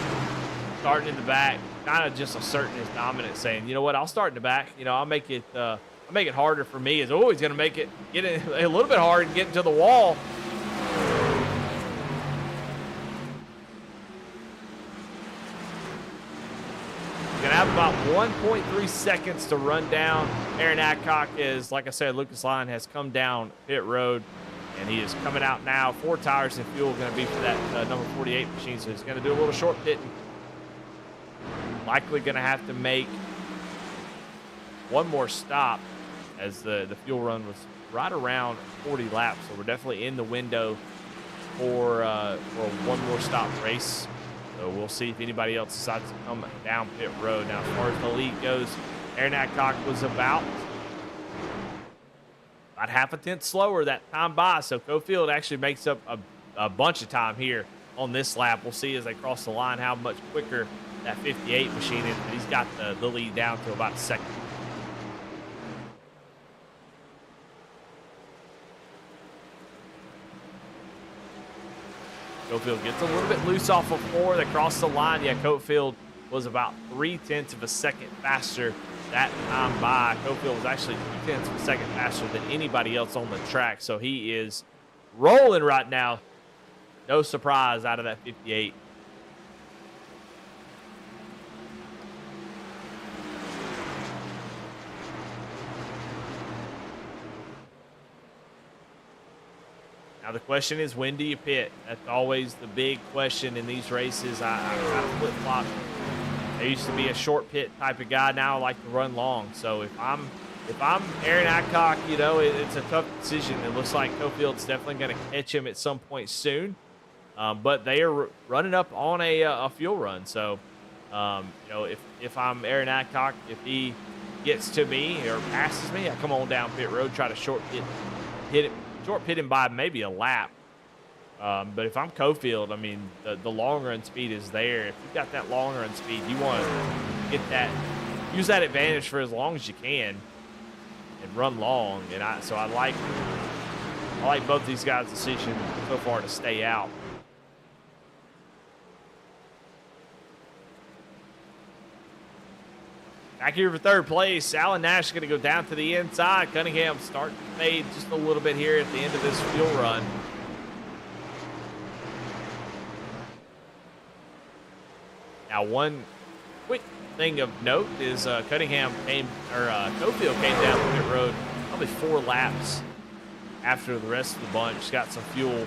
starting in the back, kind of just asserting his dominance, saying, you know what, I'll start in the back. I'll make it harder for me. He's always going to get it a little bit hard and get into the wall. Going to have about 1.3 seconds to run down. Aaron Adcock is, like I said, Lucas Lyon has come down pit road. And he is coming out now. 4 tires and fuel going to be for that number 48 machine. So he's going to do a little short pitting. Likely going to have to make one more stop, as the fuel run was right around 40 laps. So we're definitely in the window for a one more stop race. So we'll see if anybody else decides to come down pit road. Now, as far as the lead goes, Aaron Adcock was about half a tenth slower that time by. So Cofield actually makes up a bunch of time here on this lap. We'll see as they cross the line how much quicker that 58 machine is. But he's got the lead down to about a second. Cofield gets a little bit loose off of 4. They cross the line. Yeah, Cofield was about 0.3 of a second faster that time by. Cofield was actually 0.2 of a second faster than anybody else on the track. So he is rolling right now. No surprise out of that 58. Now the question is, when do you pit? That's always the big question in these races. I kind of flip-flop. I used to be a short pit type of guy. Now I like to run long. So if I'm Aaron Adcock, you know, it's a tough decision. It looks like Cofield's definitely going to catch him at some point soon. But they are running up on a fuel run. So, you know, if I'm Aaron Adcock, if he gets to me or passes me, I come on down pit road, try to short pit him by maybe a lap. But if I'm Cofield, I mean, the long run speed is there. If you've got that long run speed, you want to use that advantage for as long as you can and run long. And so I like both these guys' decision so far to stay out. Back here for third place, Alan Nash is going to go down to the inside. Cunningham starting to fade just a little bit here at the end of this fuel run. Now, one quick thing of note is Cofield came down pit road probably 4 laps after the rest of the bunch. Got some fuel.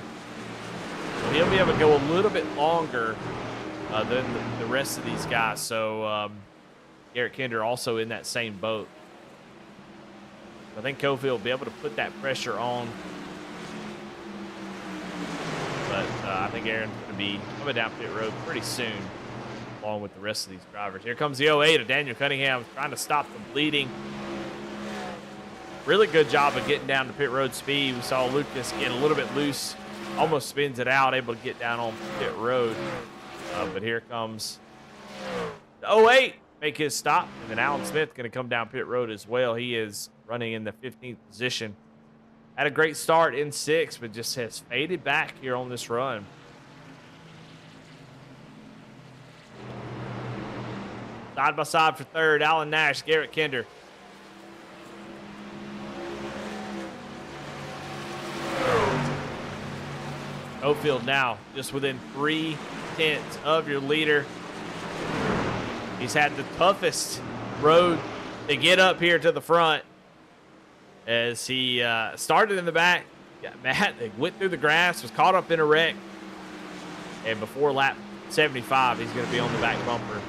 So he'll be able to go a little bit longer than the rest of these guys. So, Garrett Kinder also in that same boat. I think Cofield will be able to put that pressure on. But I think Aaron's going to be coming down pit road pretty soon, along with the rest of these drivers. Here comes the 08 of Daniel Cunningham trying to stop the bleeding. Really good job of getting down to pit road speed. We saw Lucas get a little bit loose, almost spins it out, able to get down on pit road. But here comes the 08. Make his stop, and then Alan Smith going to come down pit road as well. He is running in the 15th position. Had a great start in 6th, but just has faded back here on this run. Side by side for third, Alan Nash, Garrett Kinder. Cofield now just within 0.3 of your leader. He's had the toughest road to get up here to the front as he started in the back, got mad, they went through the grass, was caught up in a wreck, and before lap 75, he's going to be on the back bumper.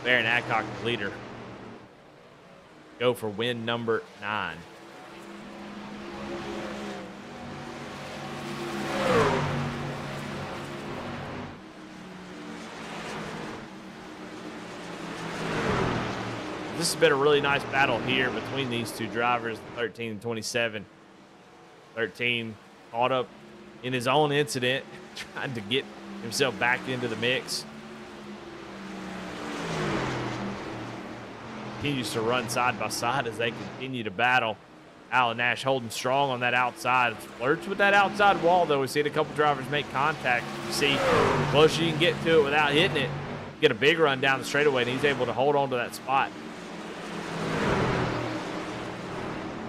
Aaron Adcock, the leader, go for win number 9. This has been a really nice battle here between these two drivers, 13 and 27. 13 caught up in his own incident, trying to get himself back into the mix. Continues to run side by side as they continue to battle. Alan Nash holding strong on that outside. Flirts with that outside wall, though. We've seen a couple drivers make contact. You see, the closer you can get to it without hitting it, get a big run down the straightaway, and he's able to hold on to that spot.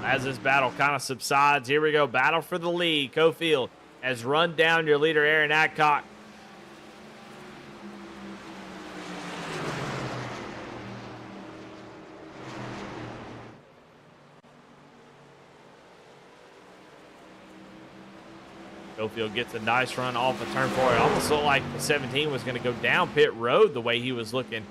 As this battle kind of subsides, here we go. Battle for the lead. Cofield has run down your leader, Aaron Adcock. Cofield gets a nice run off of turn 4. It almost looked like the 17 was going to go down pit road the way he was looking.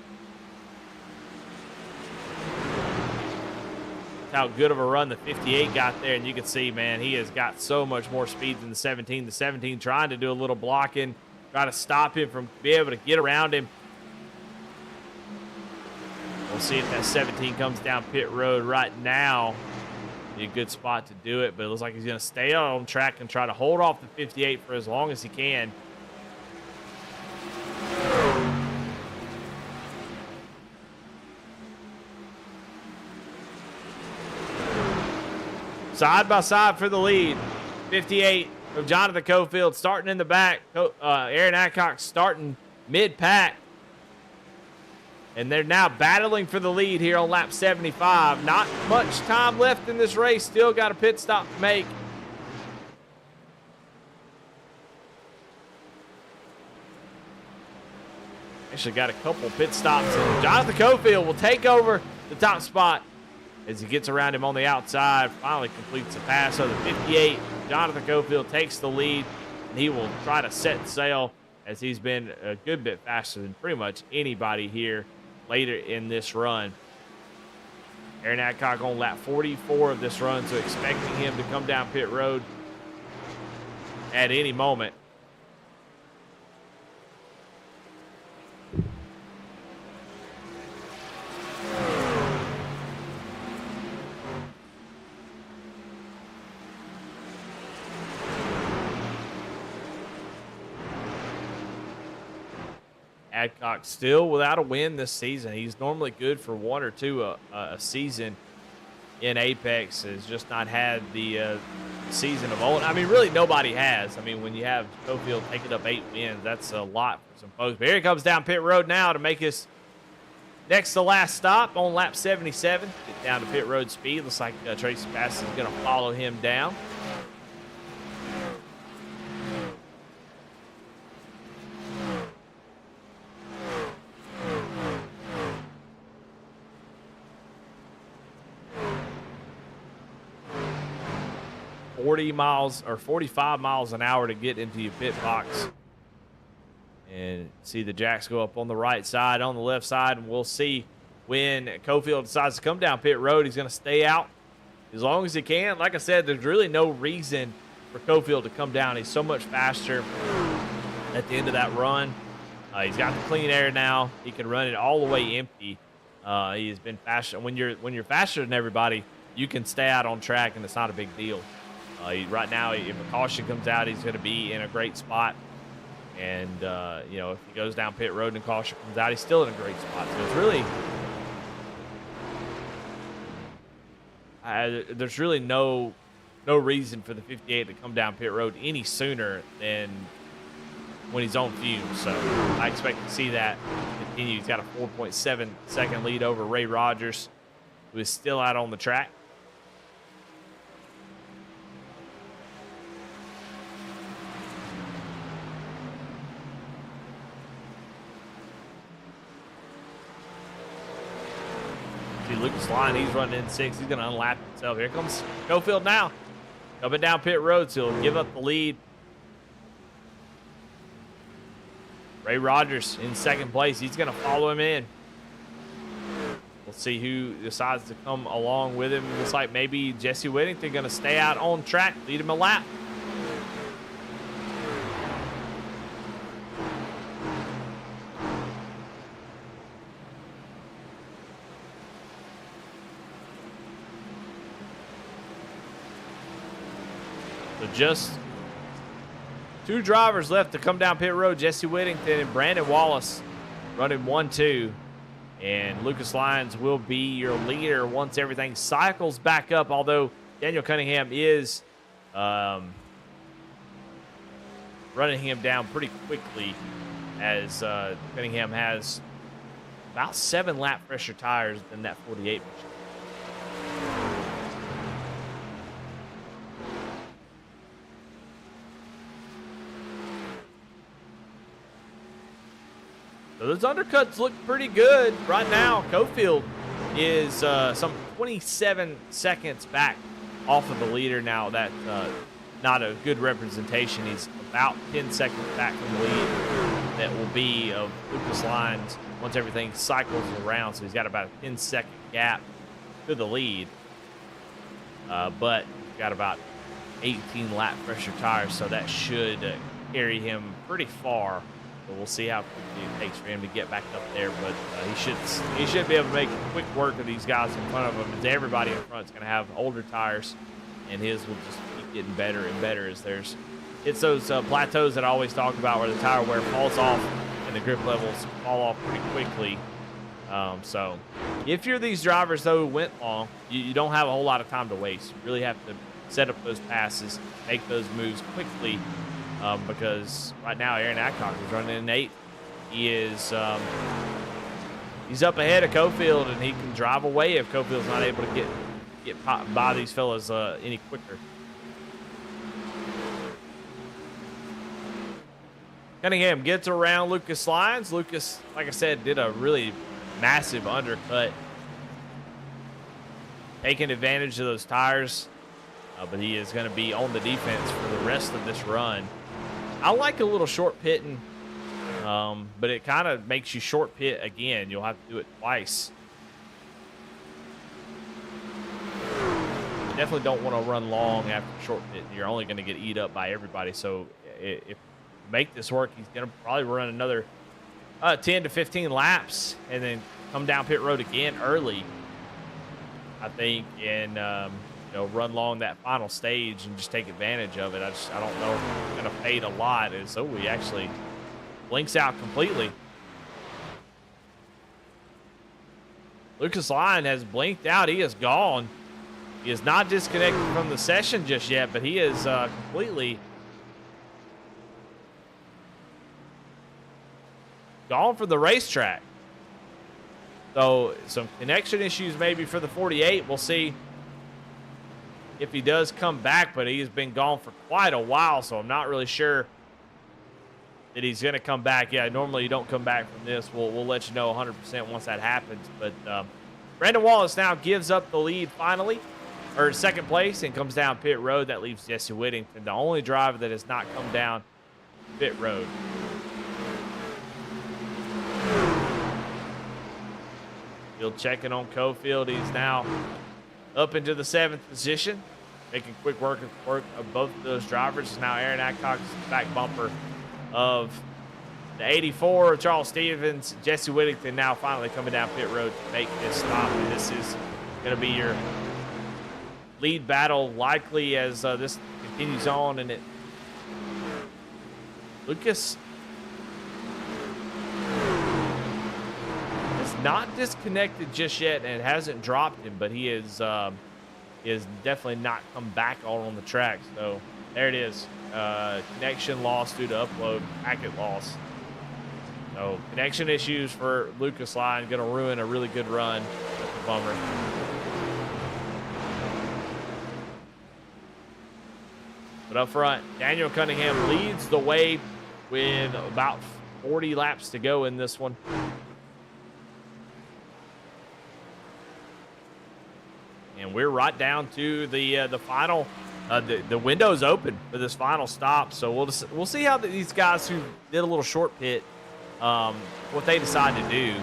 How good of a run the 58 got there, and you can see, man, he has got so much more speed than the 17. The 17 trying to do a little blocking, try to stop him from being able to get around him. We'll see if that 17 comes down pit road right now. Be a good spot to do it, but it looks like he's going to stay on track and try to hold off the 58 for as long as he can. Side by side for the lead. 58 of Jonathan Cofield starting in the back. Aaron Adcock starting mid-pack. And they're now battling for the lead here on lap 75. Not much time left in this race. Still got a pit stop to make. Actually got a couple pit stops. And Jonathan Cofield will take over the top spot as he gets around him on the outside. Finally completes the pass. So the 58, Jonathan Cofield takes the lead. And he will try to set sail as he's been a good bit faster than pretty much anybody here later in this run. Aaron Adcock on lap 44 of this run, so expecting him to come down pit road at any moment. Adcock still without a win this season. He's normally good for one or two a season in Apex. Has just not had the season of old. I mean, really nobody has. I mean, when you have Cofield taking up 8 wins, that's a lot for some folks. But here he comes down pit road now to make his next to last stop on lap 77. Get down to pit road speed. Looks like Tracy Bass is going to follow him down. Miles or 45 miles an hour to get into your pit box. And see the jacks go up on the right side, on the left side, and we'll see when Cofield decides to come down pit road. He's going to stay out as long as he can. Like I said, there's really no reason for Cofield to come down. He's so much faster at the end of that run. He's got the clean air now. He can run it all the way empty. He has been faster. When you're faster than everybody, you can stay out on track, and it's not a big deal. Right now, if a caution comes out, he's going to be in a great spot. And, you know, if he goes down pit road and a caution comes out, he's still in a great spot. So it's really, there's really no reason for the 58 to come down pit road any sooner than when he's on fumes. So I expect to see that continue. He's got a 4.7 second lead over Ray Rogers, who is still out on the track. Lucas Line, he's running in 6. He's going to unlap himself. Here comes Cofield now. Coming down pit road, so he'll give up the lead. Ray Rogers in second place. He's going to follow him in. We'll see who decides to come along with him. Looks like maybe Jesse Whittington going to stay out on track, lead him a lap. Just 2 drivers left to come down pit road. Jesse Whittington and Brandon Wallace running 1-2. And Lucas Lyons will be your leader once everything cycles back up, although Daniel Cunningham is running him down pretty quickly, as Cunningham has about 7 lap pressure tires than that 48 machine. So those undercuts look pretty good right now. Cofield is some 27 seconds back off of the leader now. That's not a good representation. He's about 10 seconds back from the lead. That will be of Lucas Lyons once everything cycles around. So he's got about a 10-second gap to the lead. But he's got about 18 lap pressure tires, so that should carry him pretty far. So we'll see how quickly it takes for him to get back up there. But he should be able to make quick work of these guys in front of him, as everybody in front is going to have older tires, and his will just keep getting better and better as it's those plateaus that I always talk about where the tire wear falls off and the grip levels fall off pretty quickly. So if you're these drivers, though, who went long, you don't have a whole lot of time to waste. You really have to set up those passes, make those moves quickly, because right now Aaron Adcock is running in 8th. He is he's up ahead of Cofield, and he can drive away if Cofield's not able to get by these fellas any quicker. Cunningham gets around Lucas Lyons. Lucas, like I said, did a really massive undercut, taking advantage of those tires, but he is going to be on the defense for the rest of this run. I like a little short pitting, but it kind of makes you short pit again. You'll have to do it twice. You definitely don't want to run long after short pit. You're only going to get eat up by everybody. So if you make this work, he's going to probably run another 10 to 15 laps and then come down pit road again early, I think, and run along that final stage and just take advantage of it. I don't know if it's going to fade a lot. He actually blinks out completely. Lucas Lyon has blinked out. He is gone. He is not disconnected from the session just yet, but he is completely gone from the racetrack. So some connection issues maybe for the 48. We'll see if he does come back, but he has been gone for quite a while, so I'm not really sure that he's going to come back. Yeah, normally you don't come back from this. We'll let you know 100% once that happens. But Brandon Wallace now gives up the lead finally, or second place, and comes down pit road. That leaves Jesse Whittington, the only driver that has not come down pit road. Field checking on Cofield. He's now up into the 7th position, making quick work of both of those drivers. Now Aaron Adcock's back bumper of the 84, Charles Stevens. Jesse Whittington now finally coming down pit road to make this stop. And this is going to be your lead battle likely as this continues on. And Lucas is not disconnected just yet, and it hasn't dropped him, but he is definitely not come back on the track. So there it is. Connection loss due to upload, packet loss. So connection issues for Lucas Lyon, going to ruin a really good run. That's a bummer. But up front, Daniel Cunningham leads the way with about 40 laps to go in this one. And we're right down to the final. The window's open for this final stop, so we'll see how these guys who did a little short pit, what they decide to do.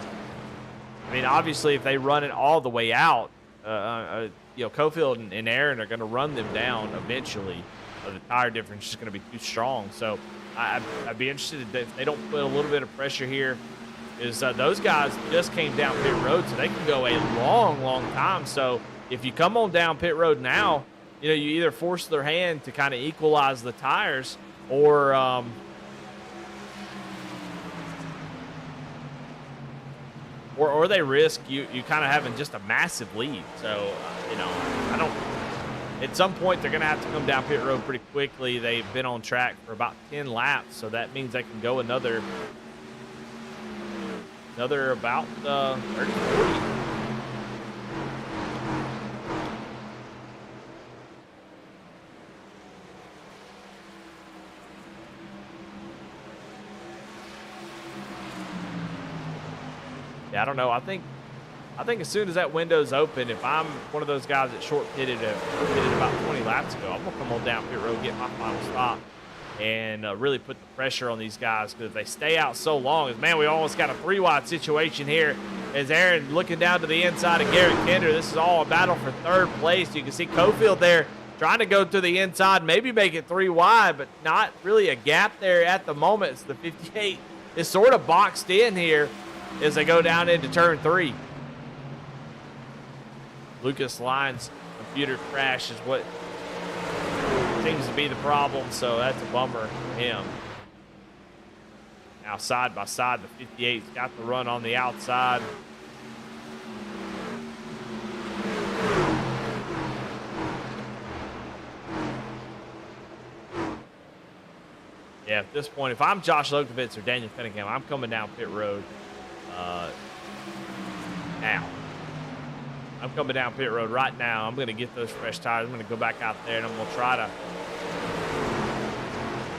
I mean, obviously, if they run it all the way out, Cofield and Aaron are going to run them down eventually. The tire difference is going to be too strong. So I'd be interested if they don't put a little bit of pressure here. Those guys just came down pit road, so they can go a long, long time. So if you come on down pit road now, you either force their hand to kind of equalize the tires, or they risk you kind of having just a massive lead. So I don't. At some point, they're going to have to come down pit road pretty quickly. They've been on track for about 10 laps, so that means they can go another about 30, 40. Yeah, I don't know. I think as soon as that window's open, if I'm one of those guys that short pitted about 20 laps ago, I'm going to come on down pit road, get my final stop, and really put the pressure on these guys, because if they stay out so long, we almost got a 3-wide situation here as Aaron looking down to the inside of Garrett Kinder. This is all a battle for third place. You can see Cofield there trying to go to the inside, maybe make it 3 wide, but not really a gap there at the moment. So the 58 is sort of boxed in here as they go down into turn 3. Lucas Lyons' computer crash is what seems to be the problem, so that's a bummer for him. Now side by side, the 58's got the run on the outside. Yeah, at this point, if I'm Josh Lokovitz or Daniel Cunningham, I'm coming down pit road now. I'm coming down pit road right now. I'm going to get those fresh tires. I'm going to go back out there, and I'm going to try to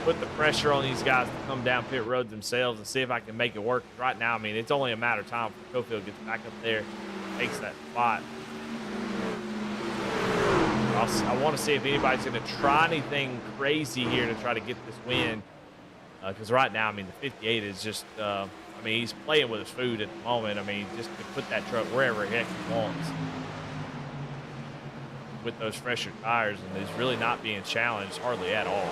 put the pressure on these guys to come down pit road themselves and see if I can make it work. Right now, I mean, it's only a matter of time before Cofield gets back up there, takes that spot. I want to see if anybody's going to try anything crazy here to try to get this win. Because right now, I mean, the 58 is just, I mean, he's playing with his food at the moment. I mean, just to put that truck wherever the heck he wants with those fresher tires, and he's really not being challenged hardly at all.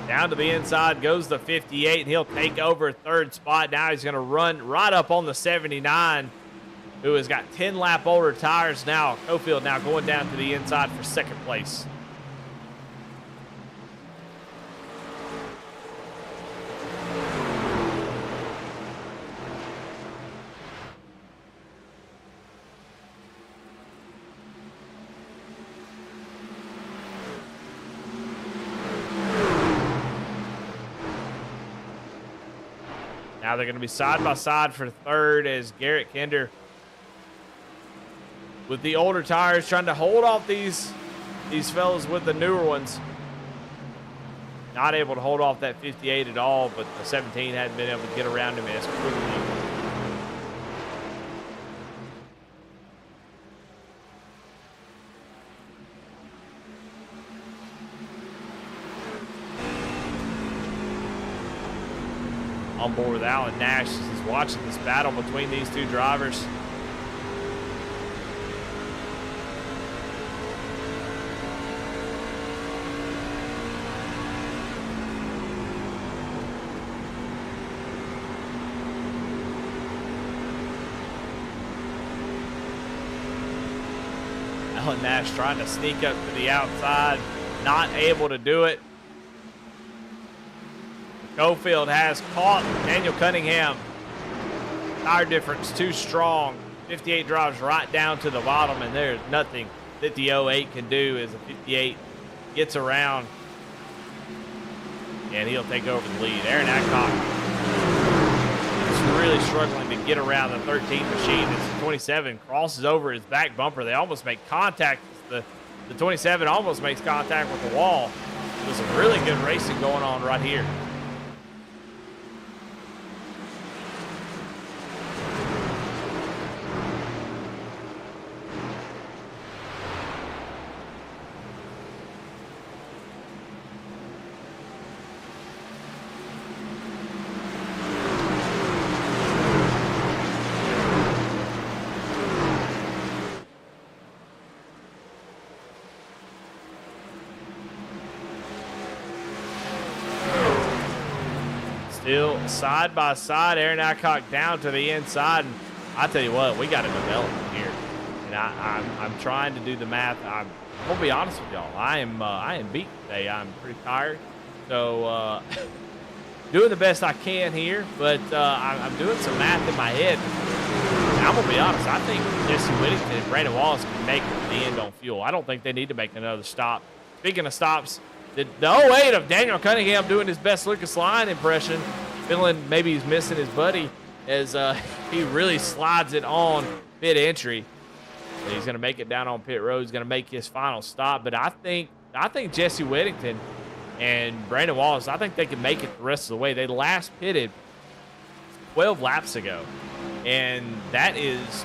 Down to the inside goes the 58, and he'll take over third spot. Now he's going to run right up on the 79, who has got 10 lap older tires now. Cofield now going down to the inside for second place. Now they're going to be side by side for third as Garrett Kinder with the older tires trying to hold off these fellas with the newer ones. Not able to hold off that 58 at all, but the 17 hadn't been able to get around him as quickly. On board with Alan Nash as he's watching this battle between these two drivers. Alan Nash trying to sneak up to the outside, not able to do it. Cofield has caught Daniel Cunningham. Tire difference too strong. 58 drives right down to the bottom, and there's nothing that the 08 can do as the 58 gets around, and he'll take over the lead. Aaron Adcock is really struggling to get around the 13 machine as the 27 crosses over his back bumper. They almost make contact. The 27 almost makes contact with the wall. There's some really good racing going on right here. Still side by side, Aaron Adcock down to the inside, and I tell you what, we got a development here. And I'm trying to do the math. I'm gonna be honest with y'all. I am beat today. I'm pretty tired, so doing the best I can here. But I'm doing some math in my head. And I'm gonna be honest. I think Jesse Whittington and Brandon Wallace can make it to the end on fuel. I don't think they need to make another stop. Speaking of stops, the 08 of Daniel Cunningham doing his best Lucas Lyon impression, feeling maybe he's missing his buddy as he really slides it on pit entry. And he's going to make it down on pit road. He's going to make his final stop. But I think Jesse Whittington and Brandon Wallace, I think they can make it the rest of the way. They last pitted 12 laps ago, and that is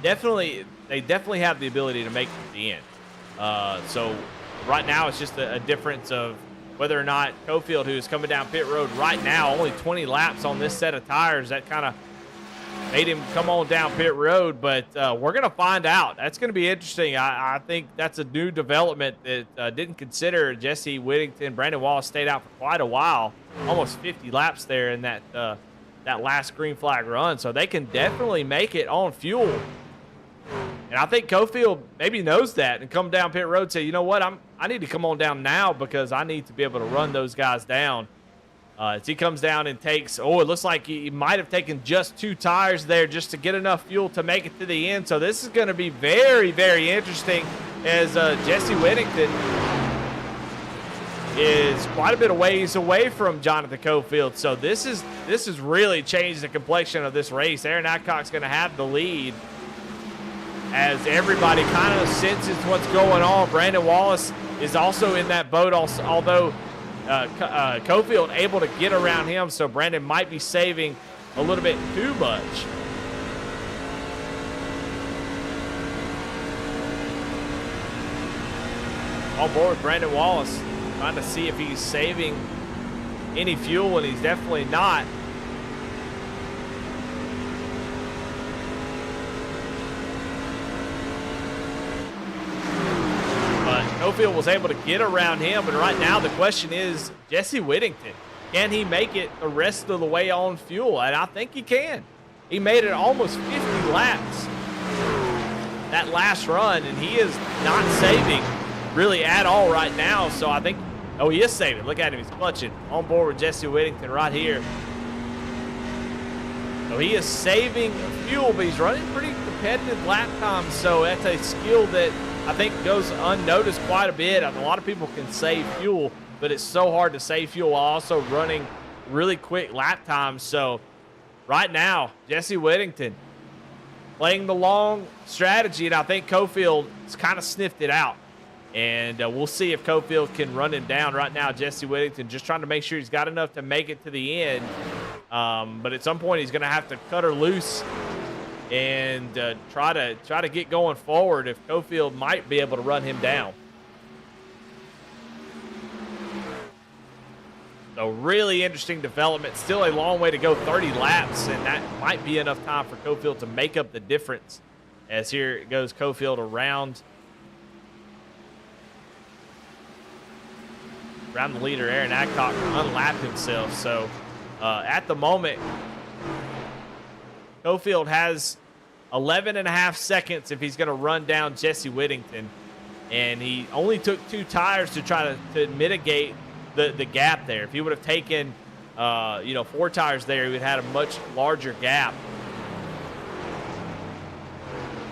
definitely, they definitely have the ability to make it to the end. So right now it's just a difference of whether or not Cofield, who's coming down pit road right now, only 20 laps on this set of tires, that kind of made him come on down pit road. But we're going to find out. That's going to be interesting. I think that's a new development that didn't consider. Jesse Whittington, Brandon Wallace stayed out for quite a while, almost 50 laps there in that last green flag run. So they can definitely make it on fuel. And I think Cofield maybe knows that and come down pit road and say, you know what, I need to come on down now because I need to be able to run those guys down. As he comes down and takes, it looks like he might have taken just 2 tires there just to get enough fuel to make it to the end. So this is going to be very, very interesting as Jesse Whittington is quite a bit of ways away from Jonathan Cofield. So this has really changed the complexion of this race. Aaron Adcock's going to have the lead as everybody kind of senses what's going on. Brandon Wallace is also in that boat, although Cofield able to get around him, so Brandon might be saving a little bit too much. On board Brandon Wallace, trying to see if he's saving any fuel, and he's definitely not. Cofield was able to get around him, and right now the question is Jesse Whittington. Can he make it the rest of the way on fuel? And I think he can. He made it almost 50 laps that last run, and he is not saving really at all right now. So I think, he is saving. Look at him, he's clutching on board with Jesse Whittington right here. So he is saving fuel, but he's running pretty competitive lap times. So that's a skill that I think goes unnoticed quite a bit. A lot of people can save fuel, but it's so hard to save fuel while also running really quick lap times. So right now, Jesse Whittington playing the long strategy, and I think Cofield has kind of sniffed it out. And we'll see if Cofield can run him down. Right now, Jesse Whittington just trying to make sure he's got enough to make it to the end. But at some point, he's going to have to cut her loose and try to get going forward if Cofield might be able to run him down. So really interesting development. Still a long way to go, 30 laps, and that might be enough time for Cofield to make up the difference. As here goes Cofield around the leader, Aaron Adcock, unlap himself. So at the moment, Cofield has 11.5 seconds if he's going to run down Jesse Whittington. And he only took 2 tires to try to mitigate the gap there. If he would have taken 4 tires there, he would have had a much larger gap.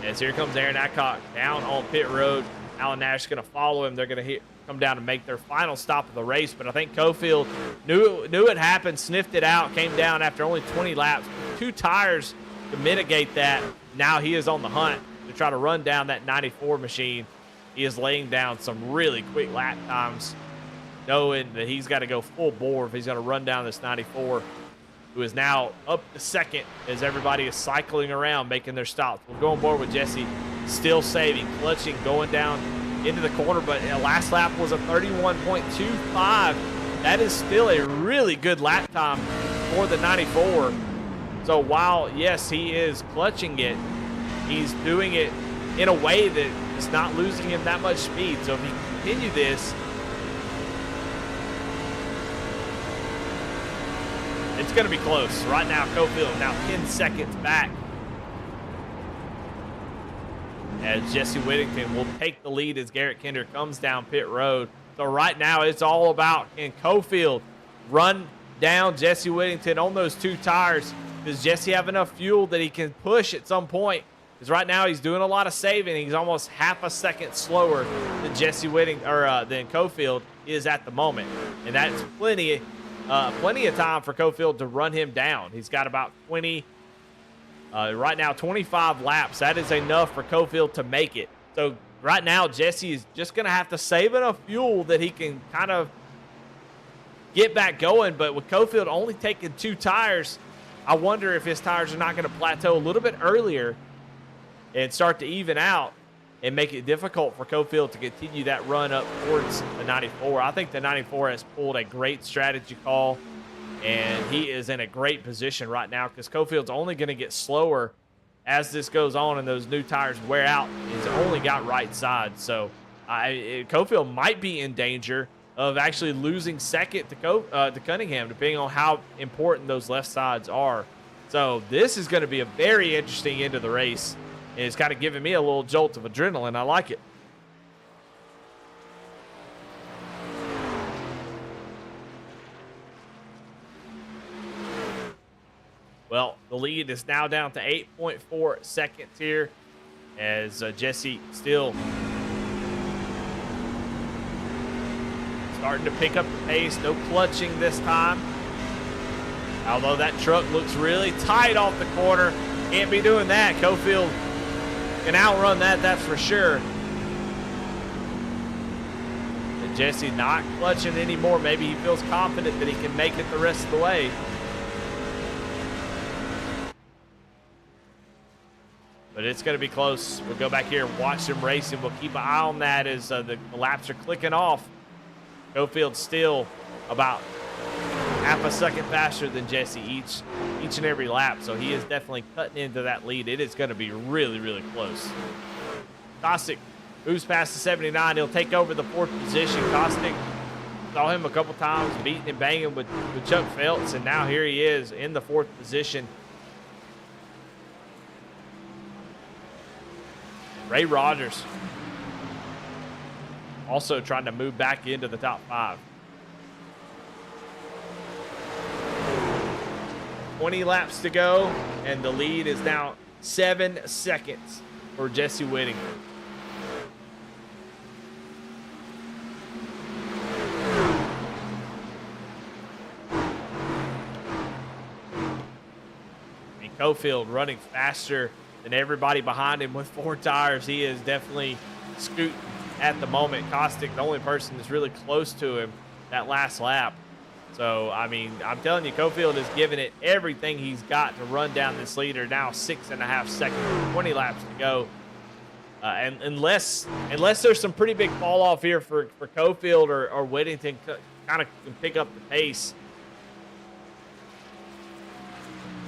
As here comes Aaron Adcock down on pit road. Alan Nash is going to follow him. They're going to come down and make their final stop of the race. But I think Cofield knew it happened, sniffed it out, came down after only 20 laps. 2 tires to mitigate that. Now he is on the hunt to try to run down that 94 machine. He is laying down some really quick lap times, knowing that he's got to go full bore if he's going to run down this 94, who is now up to second as everybody is cycling around, making their stops. We'll go on board with Jesse, still saving, clutching, going down into the corner, but last lap was a 31.25. That is still a really good lap time for the 94. So while, yes, he is clutching it, he's doing it in a way that is not losing him that much speed. So if he can continue this, it's going to be close. Right now, Cofield now 10 seconds back, as Jesse Whittington will take the lead as Garrett Kinder comes down pit road. So right now, it's all about, can Cofield run down Jesse Whittington on those 2 tires? Does Jesse have enough fuel that he can push at some point? Because right now he's doing a lot of saving. He's almost half a second slower than Jesse Whittington than Cofield is at the moment, and that's plenty of time for Cofield to run him down. He's got about 25 laps. That is enough for Cofield to make it. So right now, Jesse is just going to have to save enough fuel that he can kind of get back going. But with Cofield only taking 2 tires, I wonder if his tires are not going to plateau a little bit earlier and start to even out. and make it difficult for Cofield to continue that run up towards the 94. I think the 94 has pulled a great strategy call, and he is in a great position right now because Cofield's only going to get slower as this goes on and those new tires wear out. He's only got right side, so Cofield might be in danger of actually losing second to Cunningham, depending on how important those left sides are. So this is going to be a very interesting end of the race, and it's kind of giving me a little jolt of adrenaline. I like it. Well, the lead is now down to 8.4 seconds here as Jesse still starting to pick up the pace. No clutching this time. Although that truck looks really tight off the corner. Can't be doing that. Cofield can outrun that, that's for sure. And Jesse not clutching anymore. Maybe he feels confident that he can make it the rest of the way. But it's going to be close. We'll go back here and watch them racing. We'll keep an eye on that as the laps are clicking off. Cofield's still about half a second faster than Jesse each and every lap, so he is definitely cutting into that lead. It is going to be really, really close. Kostick moves past the 79. He'll take over the 4th position. Kostick saw him a couple times beating and banging with Chuck Phelps, and now here he is in the 4th position. Ray Rogers also trying to move back into the top 5. 20 laps to go, and the lead is now 7 seconds for Jesse Whittington. And Cofield running faster than everybody behind him with 4 tires. He is definitely scooting at the moment. Kostick, the only person that's really close to him that last lap. So, I mean, I'm telling you, Cofield is giving it everything he's got to run down this leader. Now 6.5 seconds, 20 laps to go. And unless there's some pretty big fall off here for Cofield or Whittington kind of can pick up the pace.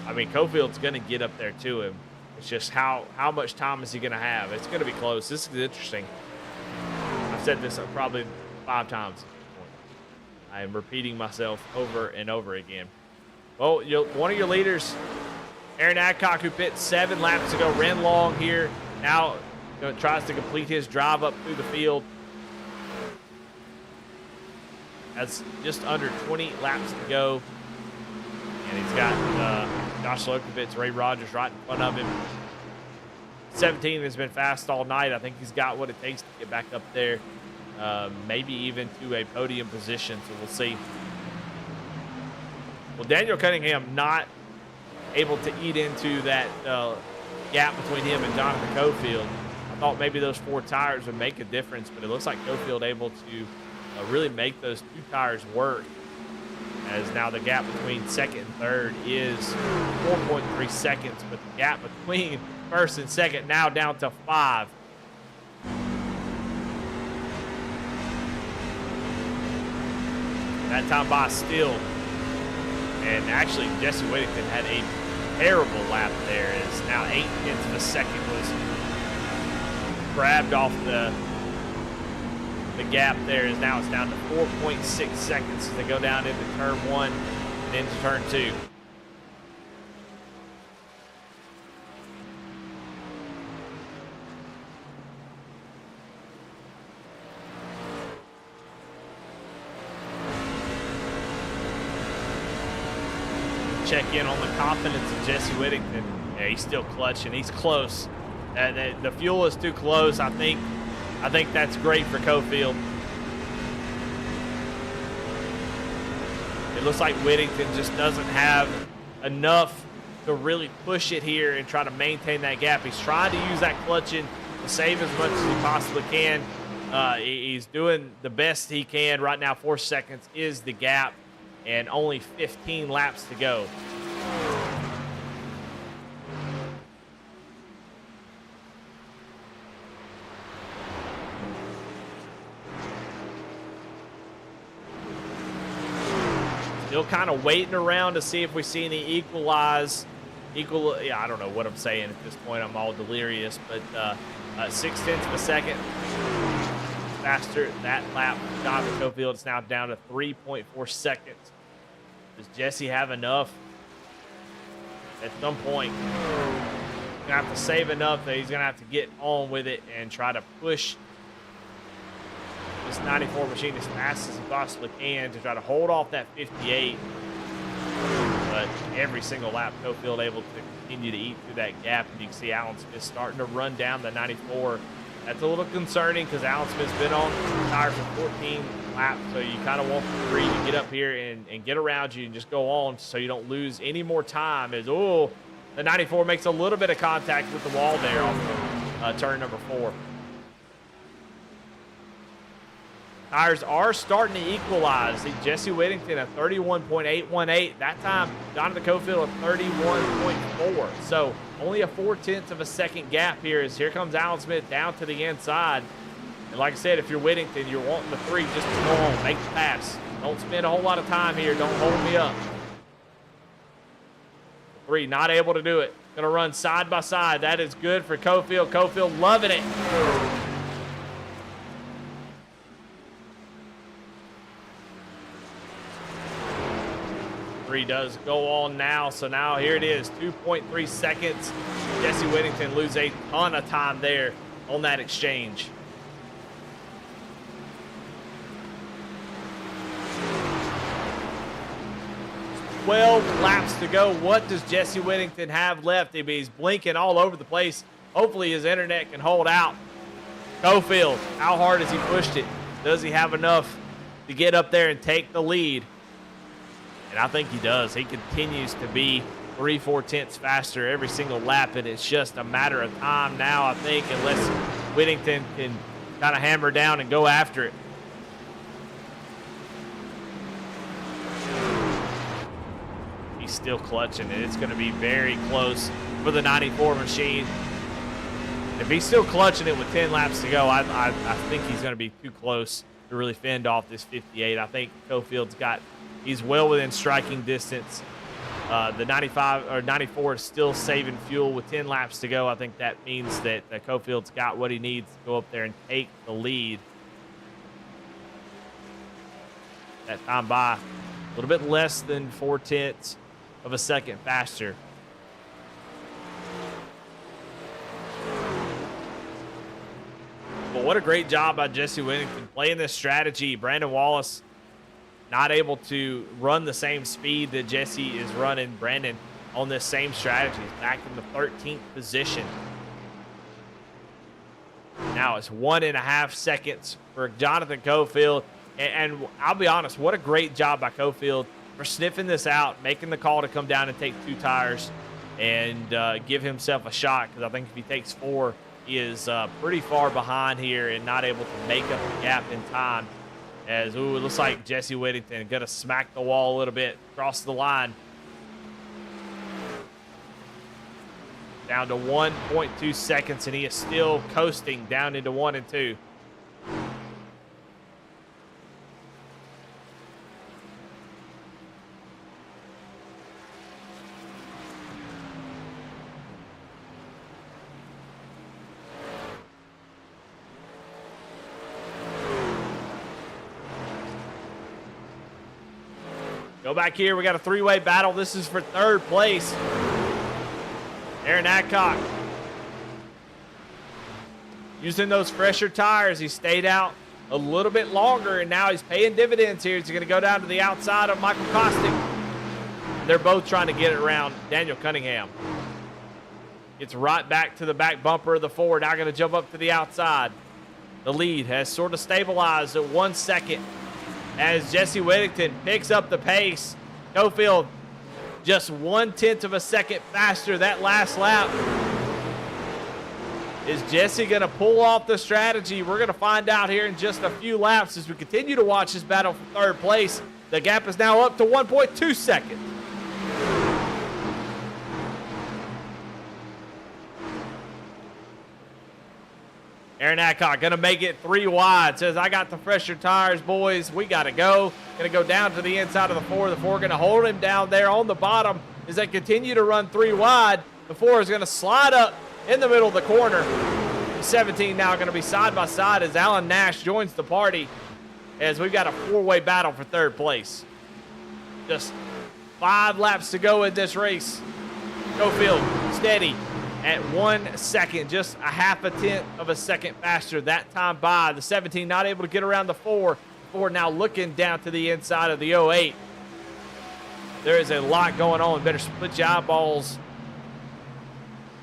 I mean, Cofield's going to get up there to him. It's just how much time is he going to have? It's going to be close. This is interesting. I've said this probably 5 times. I am repeating myself over and over again. Well, one of your leaders, Aaron Adcock, who pit 7 laps ago, ran long here. Now tries to complete his drive up through the field. That's just under 20 laps to go. And he's got Josh Lokovitz, Ray Rogers right in front of him. 17 has been fast all night. I think he's got what it takes to get back up there. Maybe even to a podium position, so we'll see. Well, Daniel Cunningham not able to eat into that gap between him and Jonathan Cofield. I thought maybe those 4 tires would make a difference, but it looks like Cofield able to really make those 2 tires work, as now the gap between 2nd and 3rd is 4.3 seconds, but the gap between 1st and 2nd now down to 5. That time by still. And actually, Jesse Whittington had a terrible lap there. As now 8/10 of a second was grabbed off the gap there. As now it's down to 4.6 seconds as they go down into turn 1 and into turn 2. Check in on the confidence of Jesse Whittington. Yeah, he's still clutching. He's close. The fuel is too close. I think that's great for Cofield. It looks like Whittington just doesn't have enough to really push it here and try to maintain that gap. He's trying to use that clutching to save as much as he possibly can. He's doing the best he can right now. 4 seconds is the gap, and only 15 laps to go. Still kind of waiting around to see if we see any yeah, I don't know what I'm saying at this point. I'm all delirious, but 0.6 of a second faster that lap. Jonathan Cofield is now down to 3.4 seconds. Does Jesse have enough? At some point, he's gonna have to save enough that he's gonna have to get on with it and try to push this 94 machine as fast as he possibly can to try to hold off that 58. But every single lap, Cofield able to continue to eat through that gap, and you can see Alan Smith starting to run down the 94. That's a little concerning because Alan Smith's been on tires for 14 laps, so you kind of want the 3 to get up here and get around you and just go on so you don't lose any more time. As the 94 makes a little bit of contact with the wall there off of turn number 4. Tires are starting to equalize. Jesse Whittington at 31.818. That time, Jonathan Cofield at 31.4. So only a 0.4 of a second gap here as here comes Alan Smith down to the inside. And like I said, if you're Whittington, you're wanting the 3 just to go on, make the pass. Don't spend a whole lot of time here. Don't hold me up. 3 not able to do it. Going to run side by side. That is good for Cofield. Cofield loving it. 3 does go on now, so now here it is, 2.3 seconds. Jesse Whittington loses a ton of time there on that exchange. Twelve laps to go. What does Jesse Whittington have left? He's blinking all over the place. Hopefully his internet can hold out. Cofield, how hard has he pushed it? Does he have enough to get up there and take the lead? And I think he does. He continues to be 3/4 faster every single lap, and it's just a matter of time now, I think, unless Whittington can kind of hammer down and go after it. He's still clutching it. It's going to be very close for the 94 machine. If he's still clutching it with 10 laps to go, I think he's going to be too close to really fend off this 58. I think Cofield's he's well within striking distance. The 95 or 94 is still saving fuel with 10 laps to go. I think that means that Cofield's got what he needs to go up there and take the lead. That time by a little bit less than 0.4 of a second faster. But what a great job by Jesse Whittington playing this strategy. Brandon Wallace not able to run the same speed that Jesse is running. Brandon on this same strategy is back in the 13th position. Now it's 1.5 seconds for Jonathan Cofield. And I'll be honest, what a great job by Cofield for sniffing this out, making the call to come down and take 2 tires and give himself a shot. Because I think if he takes 4, he is pretty far behind here and not able to make up the gap in time. As, it looks like Jesse Whittington going to smack the wall a little bit, cross the line. Down to 1.2 seconds, and he is still coasting down into 1 and 2. Go back here. We got a 3-way battle. This is for 3rd place. Aaron Adcock using those fresher tires. He stayed out a little bit longer, and now he's paying dividends here. He's going to go down to the outside of Michael Kostick. They're both trying to get it around Daniel Cunningham. Gets right back to the back bumper of the Ford. Now going to jump up to the outside. The lead has sort of stabilized at 1 second. As Jesse Whittington picks up the pace. Cofield just 1/10 of a second faster that last lap. Is Jesse going to pull off the strategy? We're going to find out here in just a few laps as we continue to watch this battle for 3rd place. The gap is now up to 1.2 seconds. Aaron Adcock going to make it 3 wide. Says, I got the fresher tires, boys. We got to go. Going to go down to the inside of the 4. The 4 going to hold him down there on the bottom as they continue to run 3 wide. The 4 is going to slide up in the middle of the corner. The 17 now going to be side by side as Alan Nash joins the party as we've got a 4-way battle for 3rd place. Just 5 laps to go in this race. Schofield steady at 1 second, just a 0.5 of a second faster that time by. The 17 not able to get around the 4. 4 now looking down to the inside of the 08. There is a lot going on. Better split your eyeballs.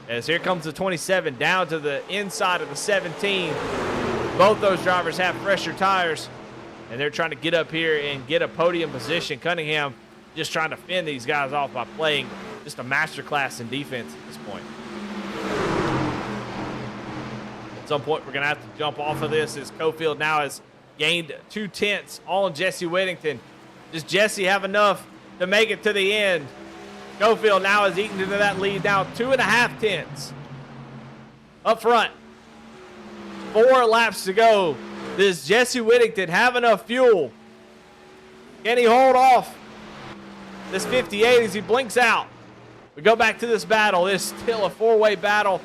As here comes the 27 down to the inside of the 17. Both those drivers have fresher tires, and they're trying to get up here and get a podium position. Cunningham just trying to fend these guys off by playing just a masterclass in defense at this point. At some point, we're going to have to jump off of this as Cofield now has gained 0.2 on Jesse Whittington. Does Jesse have enough to make it to the end? Cofield now has eaten into that lead now 2.5. Up front, 4 laps to go. Does Jesse Whittington have enough fuel? Can he hold off this 58 as he blinks out? We go back to this battle. It's still a 4-way battle.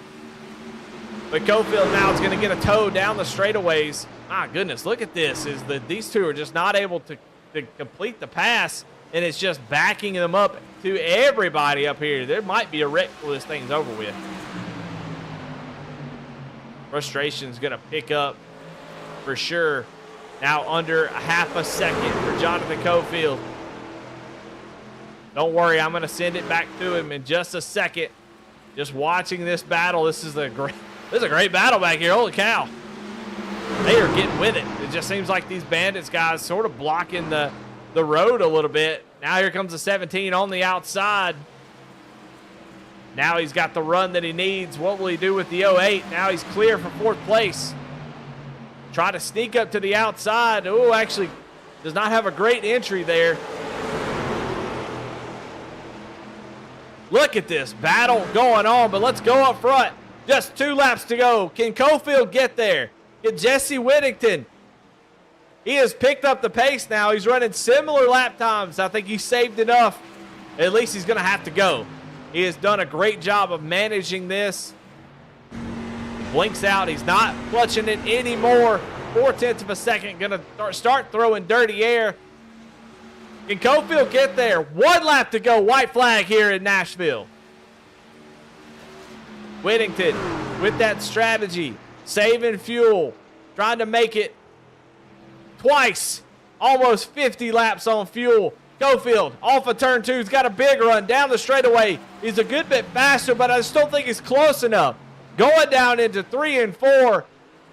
But Cofield now is going to get a tow down the straightaways. My goodness, look at this. These two are just not able to complete the pass, and it's just backing them up to everybody up here. There might be a wreck before this thing's over with. Frustration's going to pick up for sure. Now under a 0.5 second for Jonathan Cofield. Don't worry, I'm going to send it back to him in just a second. Just watching this battle, this is a great battle back here. Holy cow. They are getting with it. It just seems like these Bandits guys sort of blocking the road a little bit. Now here comes the 17 on the outside. Now he's got the run that he needs. What will he do with the 08? Now he's clear for 4th place. Try to sneak up to the outside. Oh, actually does not have a great entry there. Look at this battle going on, but let's go up front. Just 2 laps to go. Can Cofield get there? Can Jesse Whittington? He has picked up the pace now. He's running similar lap times. I think he saved enough. At least he's going to have to go. He has done a great job of managing this. He blinks out. He's not clutching it anymore. 0.4 of a second. Going to start throwing dirty air. Can Cofield get there? 1 lap to go. White flag here in Nashville. Whittington with that strategy. Saving fuel. Trying to make it twice. Almost 50 laps on fuel. Cofield off of turn 2. He's got a big run down the straightaway. He's a good bit faster, but I just don't think he's close enough. Going down into 3 and 4.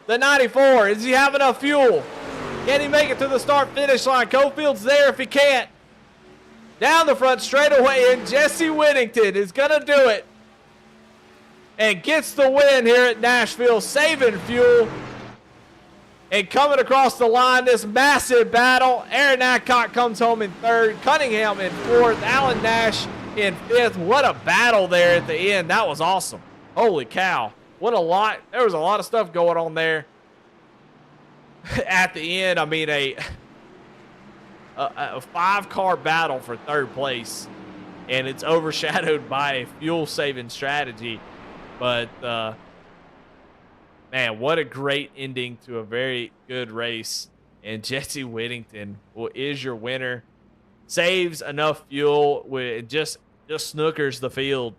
The 94. Does he have enough fuel? Can he make it to the start-finish line? Cofield's there if he can't. Down the front straightaway, and Jesse Whittington is going to do it. And gets the win here at Nashville, saving fuel. And coming across the line, this massive battle. Aaron Adcock comes home in 3rd. Cunningham in 4th. Alan Nash in 5th. What a battle there at the end. That was awesome. Holy cow. What a lot. There was a lot of stuff going on there. At the end, I mean, a 5-car battle for 3rd place. And it's overshadowed by a fuel-saving strategy. But, man, what a great ending to a very good race. And Jesse Whittington is your winner. Saves enough fuel. Just snookers the field.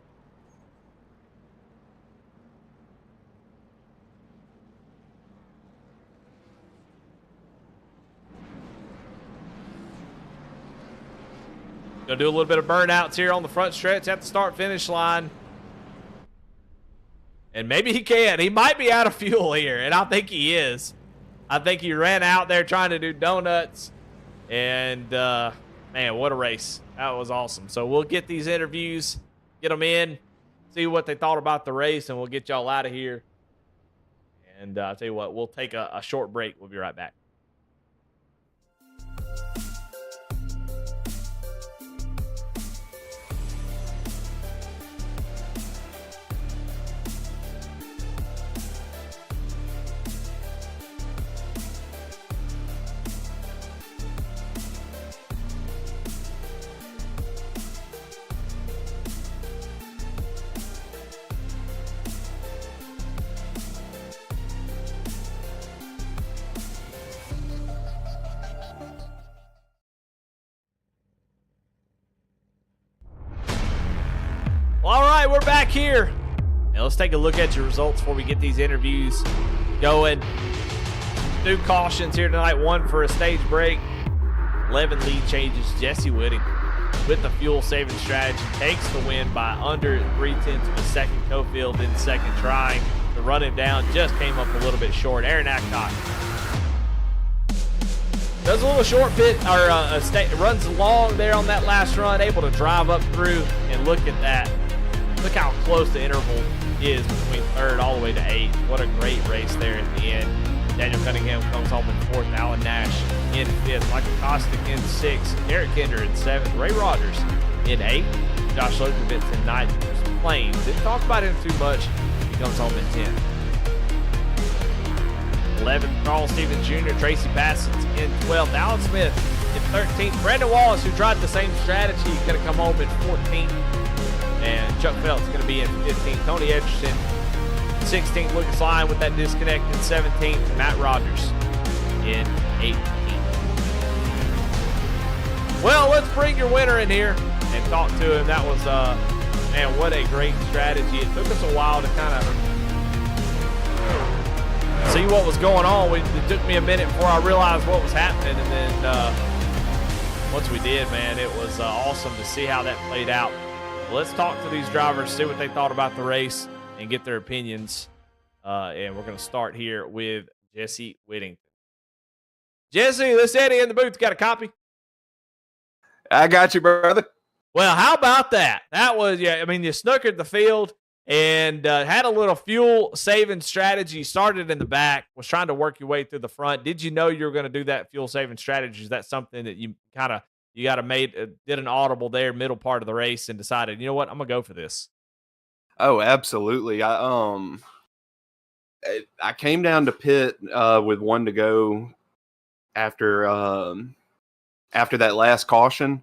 Gonna do a little bit of burnouts here on the front stretch at the start-finish line. And maybe he can. He might be out of fuel here, and I think he is. I think he ran out there trying to do donuts. And, man, what a race. That was awesome. So we'll get these interviews, get them in, see what they thought about the race, and we'll get y'all out of here. And I'll tell you what, we'll take a short break. We'll be right back. right, we're back here. Now let's take a look at your results before we get these interviews going. 2 cautions here tonight, 1 for a stage break. 11 lead changes. Jesse Whitting with the fuel-saving strategy takes the win by under 0.3 of a second. Cofield in second trying to run him down. Just came up a little bit short. Aaron Acknock does a little short pit, or runs long there on that last run, able to drive up through, and look at that. Look how close the interval is between third all the way to 8th. What a great race there at the end. Daniel Cunningham comes home in 4th. Alan Nash in 5th. Michael Kostick in 6th. Garrett Kinder in 7th. Ray Rogers in 8th. Josh Lokovitz in 9th. Chris Plains, didn't talk about him too much. He comes home in 10th. 11th, Carl Stevens Jr. Tracy Bassett in 12th. Alan Smith in 13th. Brandon Wallace, who tried the same strategy, is going to come home in 14th. And Chuck Phelps is going to be in 15th. Tony Edgerton 16th. Lucas Lyon with that disconnect in 17th. Matt Rogers in 18th. Well, let's bring your winner in here and talk to him. That was, man, what a great strategy. It took us a while to kind of see what was going on. It took me a minute before I realized what was happening. And then once we did, man, it was awesome to see how that played out. Let's talk to these drivers, see what they thought about the race, and get their opinions. And we're going to start here with Jesse Whittington. Jesse, this Eddie in the booth. Got a copy? I got you, brother. Well, how about that? That was, yeah, I mean, you snookered the field and had a little fuel-saving strategy. Started in the back, was trying to work your way through the front. Did you know you were going to do that fuel-saving strategy? Is that something that you kind of did an audible there, middle part of the race, and decided, you know what, I'm gonna go for this? Oh, absolutely. I came down to pit with 1 to go after that last caution,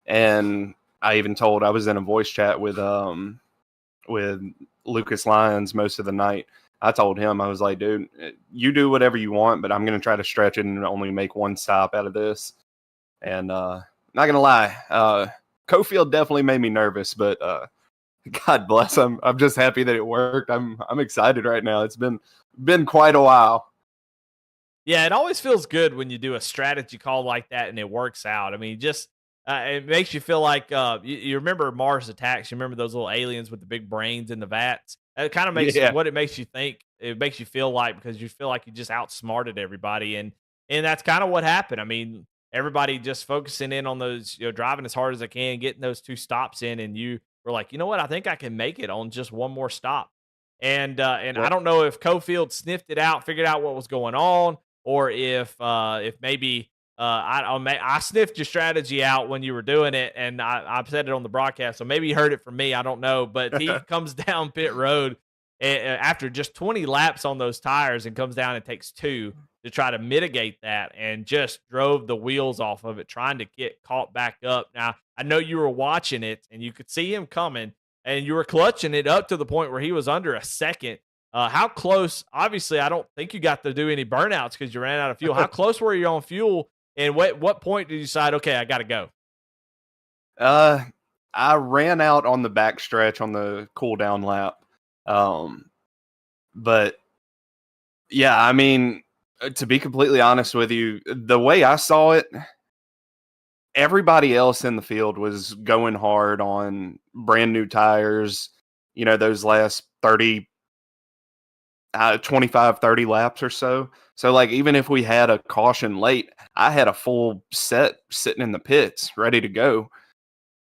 and I even told, I was in a voice chat with Lucas Lyons most of the night. I told him, I was like, dude, you do whatever you want, but I'm gonna try to stretch it and only make 1 stop out of this. And not gonna lie, Cofield definitely made me nervous, but God bless him. I'm just happy that it worked. I'm excited right now. It's been quite a while. Yeah, it always feels good when you do a strategy call like that and it works out. I mean, just it makes you feel like you remember Mars Attacks. You remember those little aliens with the big brains in the vats. It kind of makes what it makes you think. It makes you feel like, because you feel like you just outsmarted everybody, and that's kind of what happened. I mean, everybody just focusing in on those, driving as hard as they can, getting those 2 stops in, and you were like, you know what, I think I can make it on just 1 more stop. And I don't know if Cofield sniffed it out, figured out what was going on, or if maybe I sniffed your strategy out when you were doing it, and I said it on the broadcast, so maybe you heard it from me. I don't know, but he comes down pit road after just 20 laps on those tires and comes down and takes 2 to try to mitigate that, and just drove the wheels off of it, trying to get caught back up. Now, I know you were watching it, and you could see him coming, and you were clutching it up to the point where he was under a second. How close? Obviously, I don't think you got to do any burnouts because you ran out of fuel. How close were you on fuel, and what point did you decide, okay, I got to go? I ran out on the back stretch on the cool down lap. But yeah, I mean, to be completely honest with you, the way I saw it, everybody else in the field was going hard on brand new tires, those last 25, 30 laps or so. So, like, even if we had a caution late, I had a full set sitting in the pits ready to go.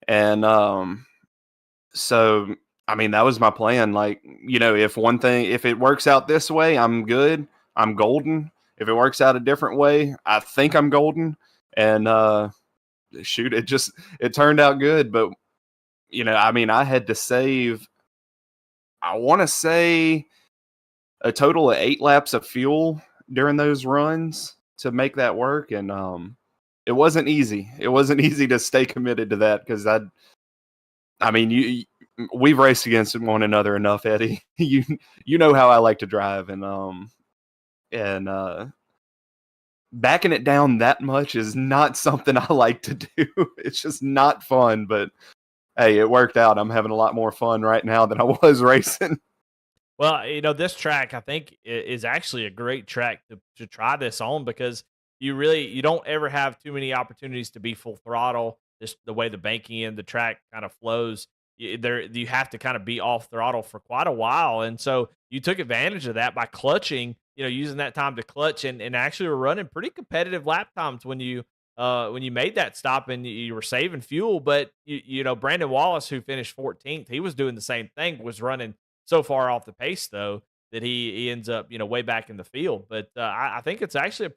And so, I mean, that was my plan. Like, if it works out this way, I'm good. I'm golden. If it works out a different way, I think I'm golden. And shoot, it turned out good. But, I mean, I had to save, I want to say, a total of 8 laps of fuel during those runs to make that work. And it wasn't easy. It wasn't easy to stay committed to that, because I mean, we've raced against one another enough, Eddie. You know how I like to drive, and backing it down that much is not something I like to do. It's just not fun. But hey, it worked out. I'm having a lot more fun right now than I was racing. Well, this track I think is actually a great track to try this on because you don't ever have too many opportunities to be full throttle. Just the way the banking and the track kind of flows, you have to kind of be off throttle for quite a while, and so you took advantage of that by clutching. Using that time to clutch and actually were running pretty competitive lap times when you made that stop and you were saving fuel. But Brandon Wallace, who finished 14th, he was doing the same thing, was running so far off the pace though that he ends up way back in the field. But I think it's actually a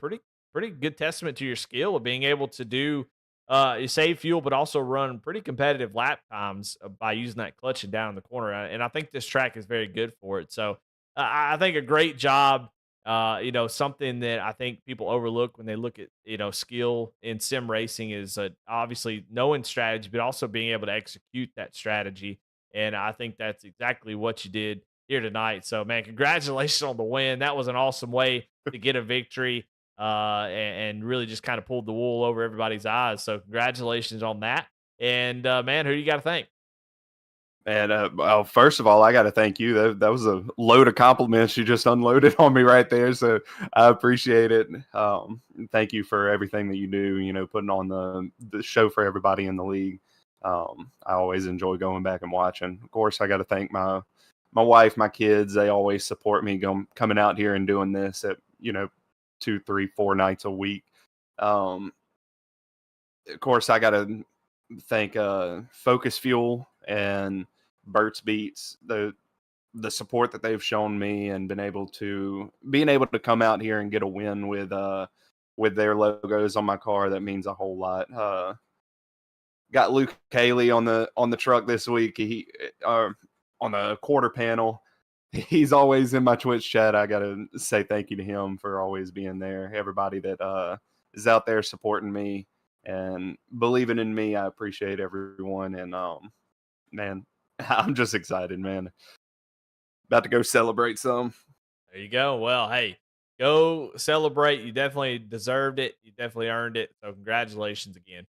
pretty good testament to your skill of being able to do you save fuel but also run pretty competitive lap times by using that clutch and down in the corner. And I think this track is very good for it. So I think a great job. Something that I think people overlook when they look at skill in sim racing is obviously knowing strategy, but also being able to execute that strategy. And I think that's exactly what you did here tonight. So, man, congratulations on the win. That was an awesome way to get a victory and really just kind of pulled the wool over everybody's eyes. So, congratulations on that. And, man, who do you got to thank? And well, first of all, I got to thank you. That was a load of compliments you just unloaded on me right there. So I appreciate it. Thank you for everything that you do. Putting on the show for everybody in the league. I always enjoy going back and watching. Of course, I got to thank my wife, my kids. They always support me coming out here and doing this at 2, 3, 4 nights a week. Of course, I got to thank Focus Fuel and Burt's Beats, the support that they've shown me and being able to come out here and get a win with their logos on my car. That means a whole lot. Got Luke Haley on the truck this week. He on the quarter panel. He's always in my Twitch chat. I gotta say thank you to him for always being there. Everybody that is out there supporting me and believing in me, I appreciate everyone. And man, I'm just excited, man. About to go celebrate some. There you go. Well, hey, go celebrate. You definitely deserved it. You definitely earned it. So congratulations again.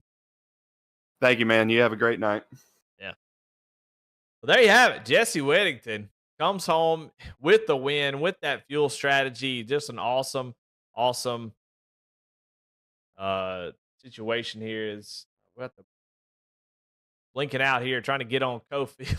Thank you, man. You have a great night. Yeah. Well, there you have it. Jesse Whittington comes home with the win, with that fuel strategy. Just an awesome situation here. Is we have to blinking out here, trying to get on Cofield.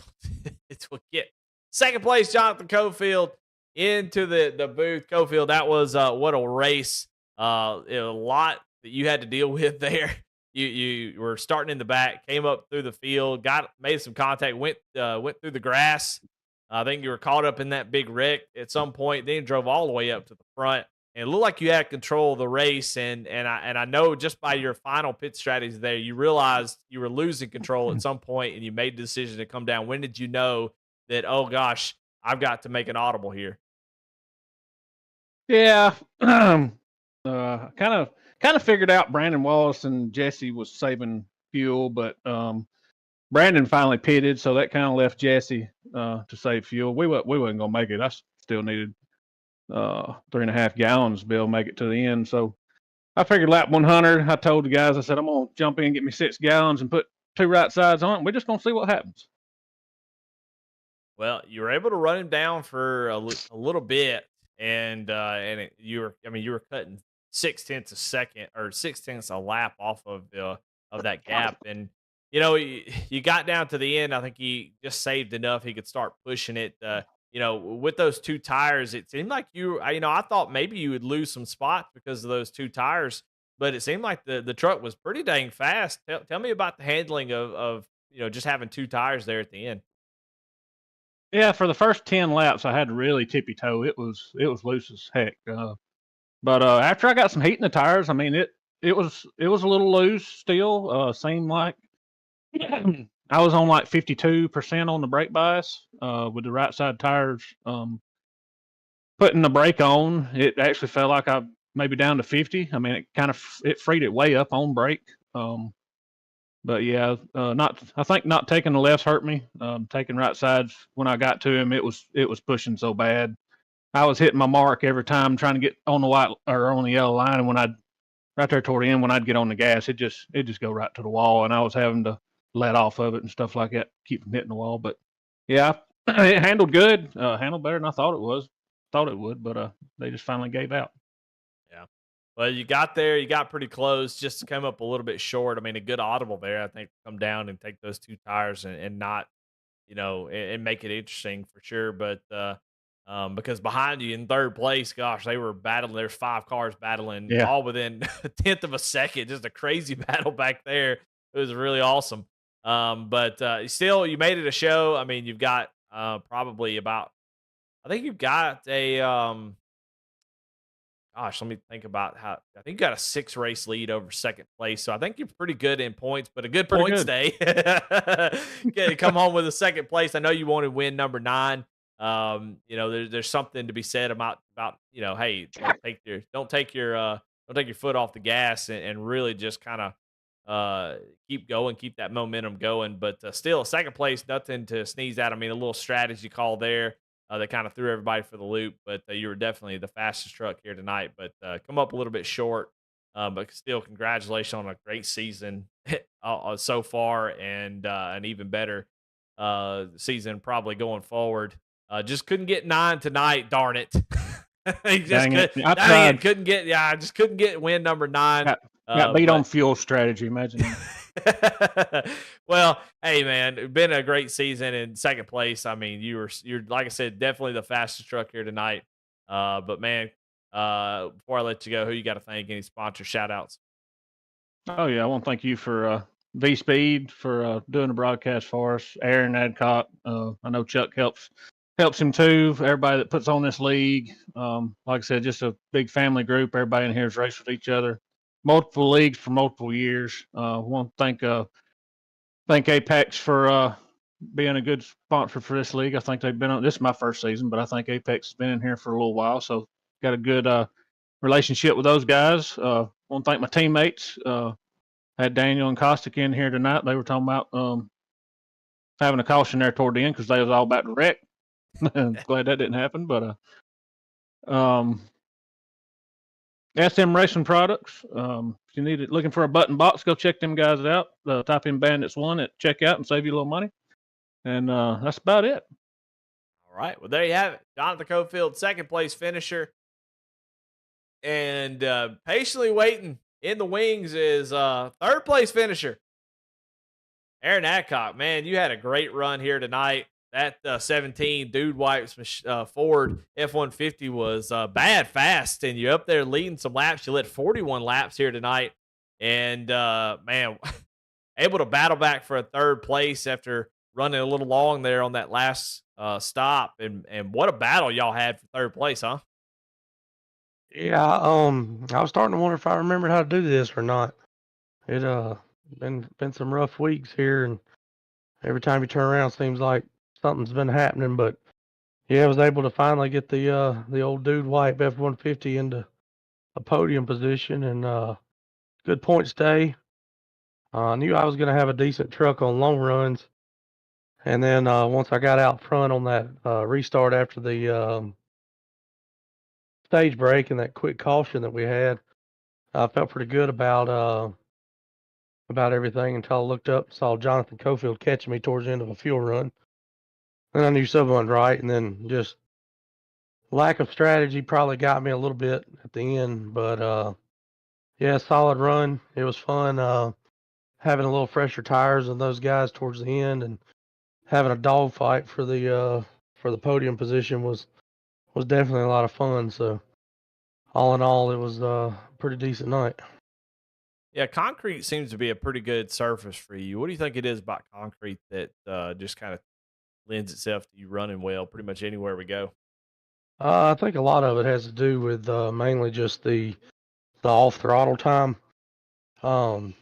We'll get second place, Jonathan Cofield, into the booth. Cofield, that was what a race. A lot that you had to deal with there. You were starting in the back, came up through the field, made some contact, went through the grass. I think you were caught up in that big wreck at some point. Then drove all the way up to the front, and it looked like you had control of the race. And I know just by your final pit strategy there, you realized you were losing control at some point, and you made the decision to come down. When did you know that, oh gosh, I've got to make an audible here? Yeah, kind of figured out Brandon Wallace and Jesse was saving fuel, but Brandon finally pitted, so that kind of left Jesse to save fuel. We wasn't gonna make it. I still needed 3.5 gallons to be able to make it to the end. So I figured lap 100. I told the guys, I said, I'm gonna jump in and get me 6 gallons and put 2 right sides on it. We're just gonna see what happens. Well, you were able to run him down for a little bit, and you were cutting 0.6 a second or 0.6 a lap off of that gap, and you got down to the end. I think he just saved enough he could start pushing it. With those 2 tires, it seemed like I thought maybe you would lose some spots because of those 2 tires, but it seemed like the truck was pretty dang fast. Tell me about the handling of just having 2 tires there at the end. Yeah, for the first 10 laps, I had to really tippy toe. It was loose as heck. But after I got some heat in the tires, I mean it was a little loose still. Seemed like I was on like 52% on the brake bias with the right side tires. Putting the brake on, it actually felt like I maybe down to 50. I mean, it freed it way up on brake. But yeah, I think not taking the lefts hurt me. Taking right sides when I got to him, it was pushing so bad. I was hitting my mark every time trying to get on the white or on the yellow line, and right there toward the end when I'd get on the gas, it just go right to the wall, and I was having to let off of it and stuff like that, keep from hitting the wall. But yeah, it handled good, handled better than I thought it would, but they just finally gave out. Yeah. Well, you got there, you got pretty close, just came up a little bit short. I mean, a good audible there, I think, come down and take those 2 tires and not, and make it interesting for sure. But because behind you in third place, gosh, they were battling. There's 5 cars battling Yeah. all within a tenth of a second. Just a crazy battle back there. It was really awesome. But still, you made it a show. I mean, you've got probably about, I think you've got a, gosh, let me think about how. I think you got a 6 race lead over second place, so I think you're pretty good in points, but a good Pretty points good. day. Come home with a second place. I know you want to win number 9. There's something to be said about hey, don't take your foot off the gas and really just kind of keep going, keep that momentum going. But still, second place, nothing to sneeze at. I mean, a little strategy call there. That kind of through everybody for the loop, but you were definitely the fastest truck here tonight. But come up a little bit short, but still, congratulations on a great season so far, and an even better season probably going forward. Just couldn't get 9 tonight, darn it! Dang it. I Dang tried. it, couldn't get. Yeah, I just couldn't get win number 9. Got beat But on fuel strategy. Imagine that. well, hey man, it's been a great season in second place. I mean, you're like I said, definitely the fastest truck here tonight. But man, before I let you go, who you got to thank? Any sponsor shout outs? Oh yeah, I want to thank you for V Speed for doing the broadcast for us. Aaron Adcock, I know Chuck helps him too. Everybody that puts on this league, like I said, just a big family group. Everybody in here is raced with each other. Multiple leagues for multiple years. I want to thank Apex for being a good sponsor for this league. I think they've been on. This is my first season, but I think Apex has been in here for a little while, so got a good relationship with those guys. Want to thank my teammates. Had Daniel and Kostick in here tonight. They were talking about having a caution there toward the end because they was all about to wreck. Glad that didn't happen. But SM Racing Products. If you need it, looking for a button box, go check them guys out. Type in Bandits 1 at checkout and save you a little money. And that's about it. All right. Well, there you have it. Jonathan Cofield, second place finisher. And patiently waiting in the wings is third place finisher, Aaron Adcock. Man, you had a great run here tonight. That 17 Dude Wipes Ford F-150 was bad fast, and you're up there leading some laps. You lit 41 laps here tonight. And, man, able to battle back for a third place after running a little long there on that last stop. And what a battle y'all had for third place, huh? Yeah, I was starting to wonder if I remembered how to do this or not. It been some rough weeks here, and every time you turn around, it seems like something's been happening. But yeah, I was able to finally get the old Dude Wipe F-150 into a podium position, and good points day. I knew I was going to have a decent truck on long runs, and then once I got out front on that restart after the stage break and that quick caution that we had, I felt pretty good about everything until I looked up and saw Jonathan Cofield catching me towards the end of a fuel run. And I knew something wasn't right, and then just lack of strategy probably got me a little bit at the end. But yeah, solid run. It was fun having a little fresher tires than those guys towards the end, and having a dogfight for the podium position was definitely a lot of fun. So all in all, it was a pretty decent night. Yeah, concrete seems to be a pretty good surface for you. What do you think it is about concrete that just kind of lends itself to you running well pretty much anywhere we go? I think a lot of it has to do with mainly just the off throttle time. I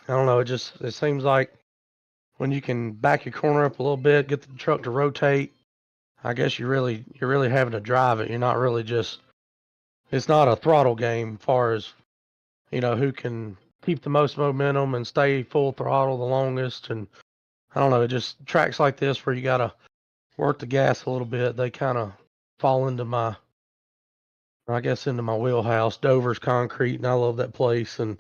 don't know. It seems like when you can back your corner up a little bit, get the truck to rotate, I guess you're really having to drive it. You're not really just. It's not a throttle game, as far as who can keep the most momentum and stay full throttle the longest. And I don't know. It just tracks like this where you gotta work the gas a little bit. They kind of fall into my wheelhouse. Dover's concrete, and I love that place. And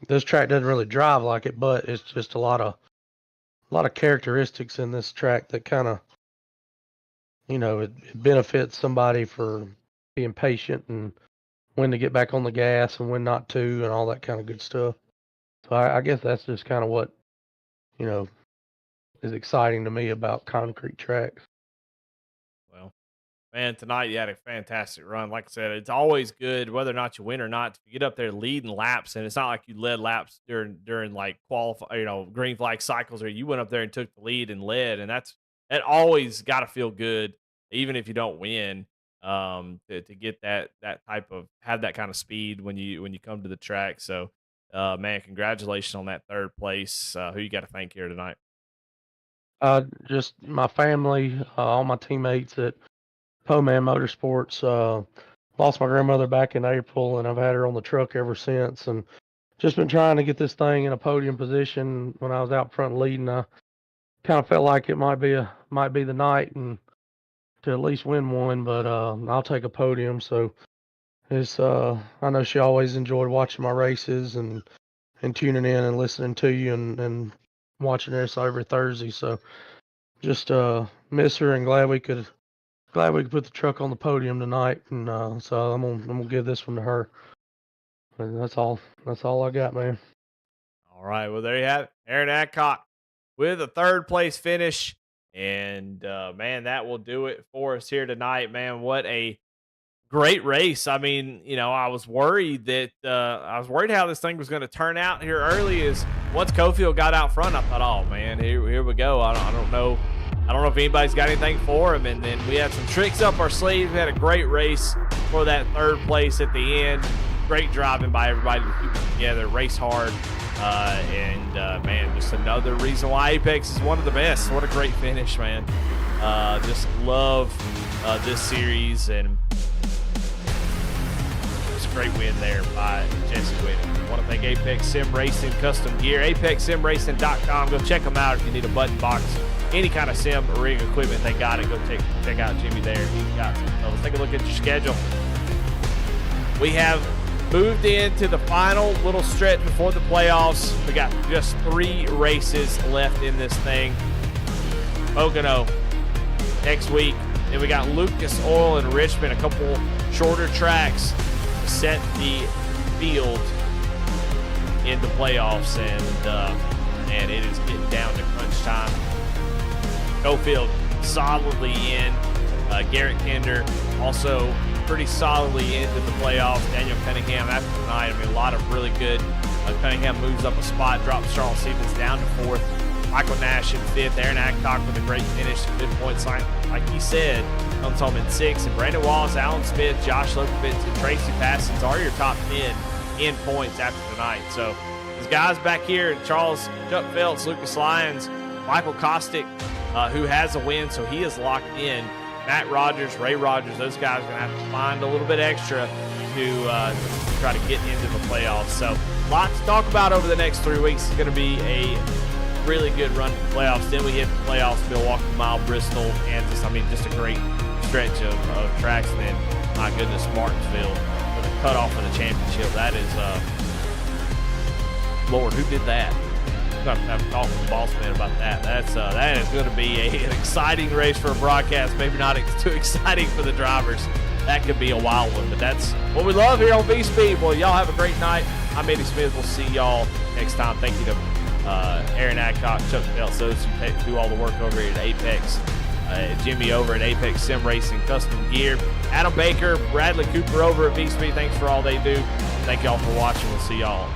this track doesn't really drive like it, but it's just a lot of characteristics in this track that kind of, it benefits somebody for being patient and when to get back on the gas and when not to, and all that kind of good stuff. So I guess that's just kind of what, is exciting to me about concrete tracks. Well, man, tonight you had a fantastic run. Like I said, it's always good, whether or not you win or not, to get up there leading laps. And it's not like you led laps during like green flag cycles, or you went up there and took the lead and led. And that always got to feel good, even if you don't win, to get that type of, have that kind of speed when you come to the track. So, man, congratulations on that third place. Who you got to thank here tonight? Just my family, all my teammates at Poman Motorsports. Lost my grandmother back in April, and I've had her on the truck ever since. And just been trying to get this thing in a podium position. When I was out front leading, I kind of felt like it might be the night and to at least win one. But I'll take a podium. So it's I know she always enjoyed watching my races and tuning in and listening to you and watching this every Thursday. So just miss her and glad we could put the truck on the podium tonight. And so I'm gonna give this one to her. And that's all I got, man. All right, well, there you have it, Aaron Adcock with a third place finish. And man, that will do it for us here tonight. Man, what a great race. I mean, I was worried how this thing was going to turn out here early. Is once Cofield got out front, I thought, oh man, here we go. I don't know if anybody's got anything for him. And then we had some tricks up our sleeve. We had a great race for that third place at the end. Great driving by everybody to keep it together, race hard. Man, just another reason why Apex is one of the best. What a great finish, man. Just love this series, and it's a great win there by Jesse Whitten. I want to thank Apex Sim Racing Custom Gear, apexsimracing.com. Go check them out if you need a button box, any kind of sim rig equipment, they got it. Go check out Jimmy there. He's got some. So let's take a look at your schedule. We have moved into the final little stretch before the playoffs. We got just 3 races left in this thing. Pocono next week. Then we got Lucas Oil and Richmond, a couple shorter tracks to set the field in the playoffs. And it is getting down to crunch time. Cofield solidly in. Garrett Kinder also pretty solidly into the playoffs. Daniel Cunningham after tonight, a lot of really good. Cunningham moves up a spot, drops Charles Stevens down to 4th. Michael Nash in 5th. Aaron Adcock with a great finish, good points line. Like he said, comes home in 6th. And Brandon Wallace, Alan Smith, Josh Lokovitz, and Tracy Passons are your top 10 in points after tonight. So these guys back here, Charles, Chuck Phelps, Lucas Lyons, Michael Kostick, who has a win, so he is locked in. Matt Rogers, Ray Rogers, those guys are going to have to find a little bit extra to try to get into the playoffs. So lots to talk about over the next 3 weeks. It's going to be a really good run to the playoffs. Then we hit the playoffs, Milwaukee Mile, Bristol, Kansas. Just a great stretch of tracks. And then, my goodness, Martinsville for the cutoff of the championship. That is, Lord, who did that? I'm going to have to talk with the boss man about that. That is going to be an exciting race for a broadcast. Maybe not too exciting for the drivers. That could be a wild one, but that's what we love here on V-Speed. Well, y'all have a great night. I'm Eddie Smith. We'll see y'all next time. Thank you to Aaron Adcock, Chuck Phelps, those who do all the work over here at Apex. Jimmy over at Apex Sim Racing Custom Gear. Adam Baker, Bradley Cooper over at V-Speed. Thanks for all they do. Thank y'all for watching. We'll see y'all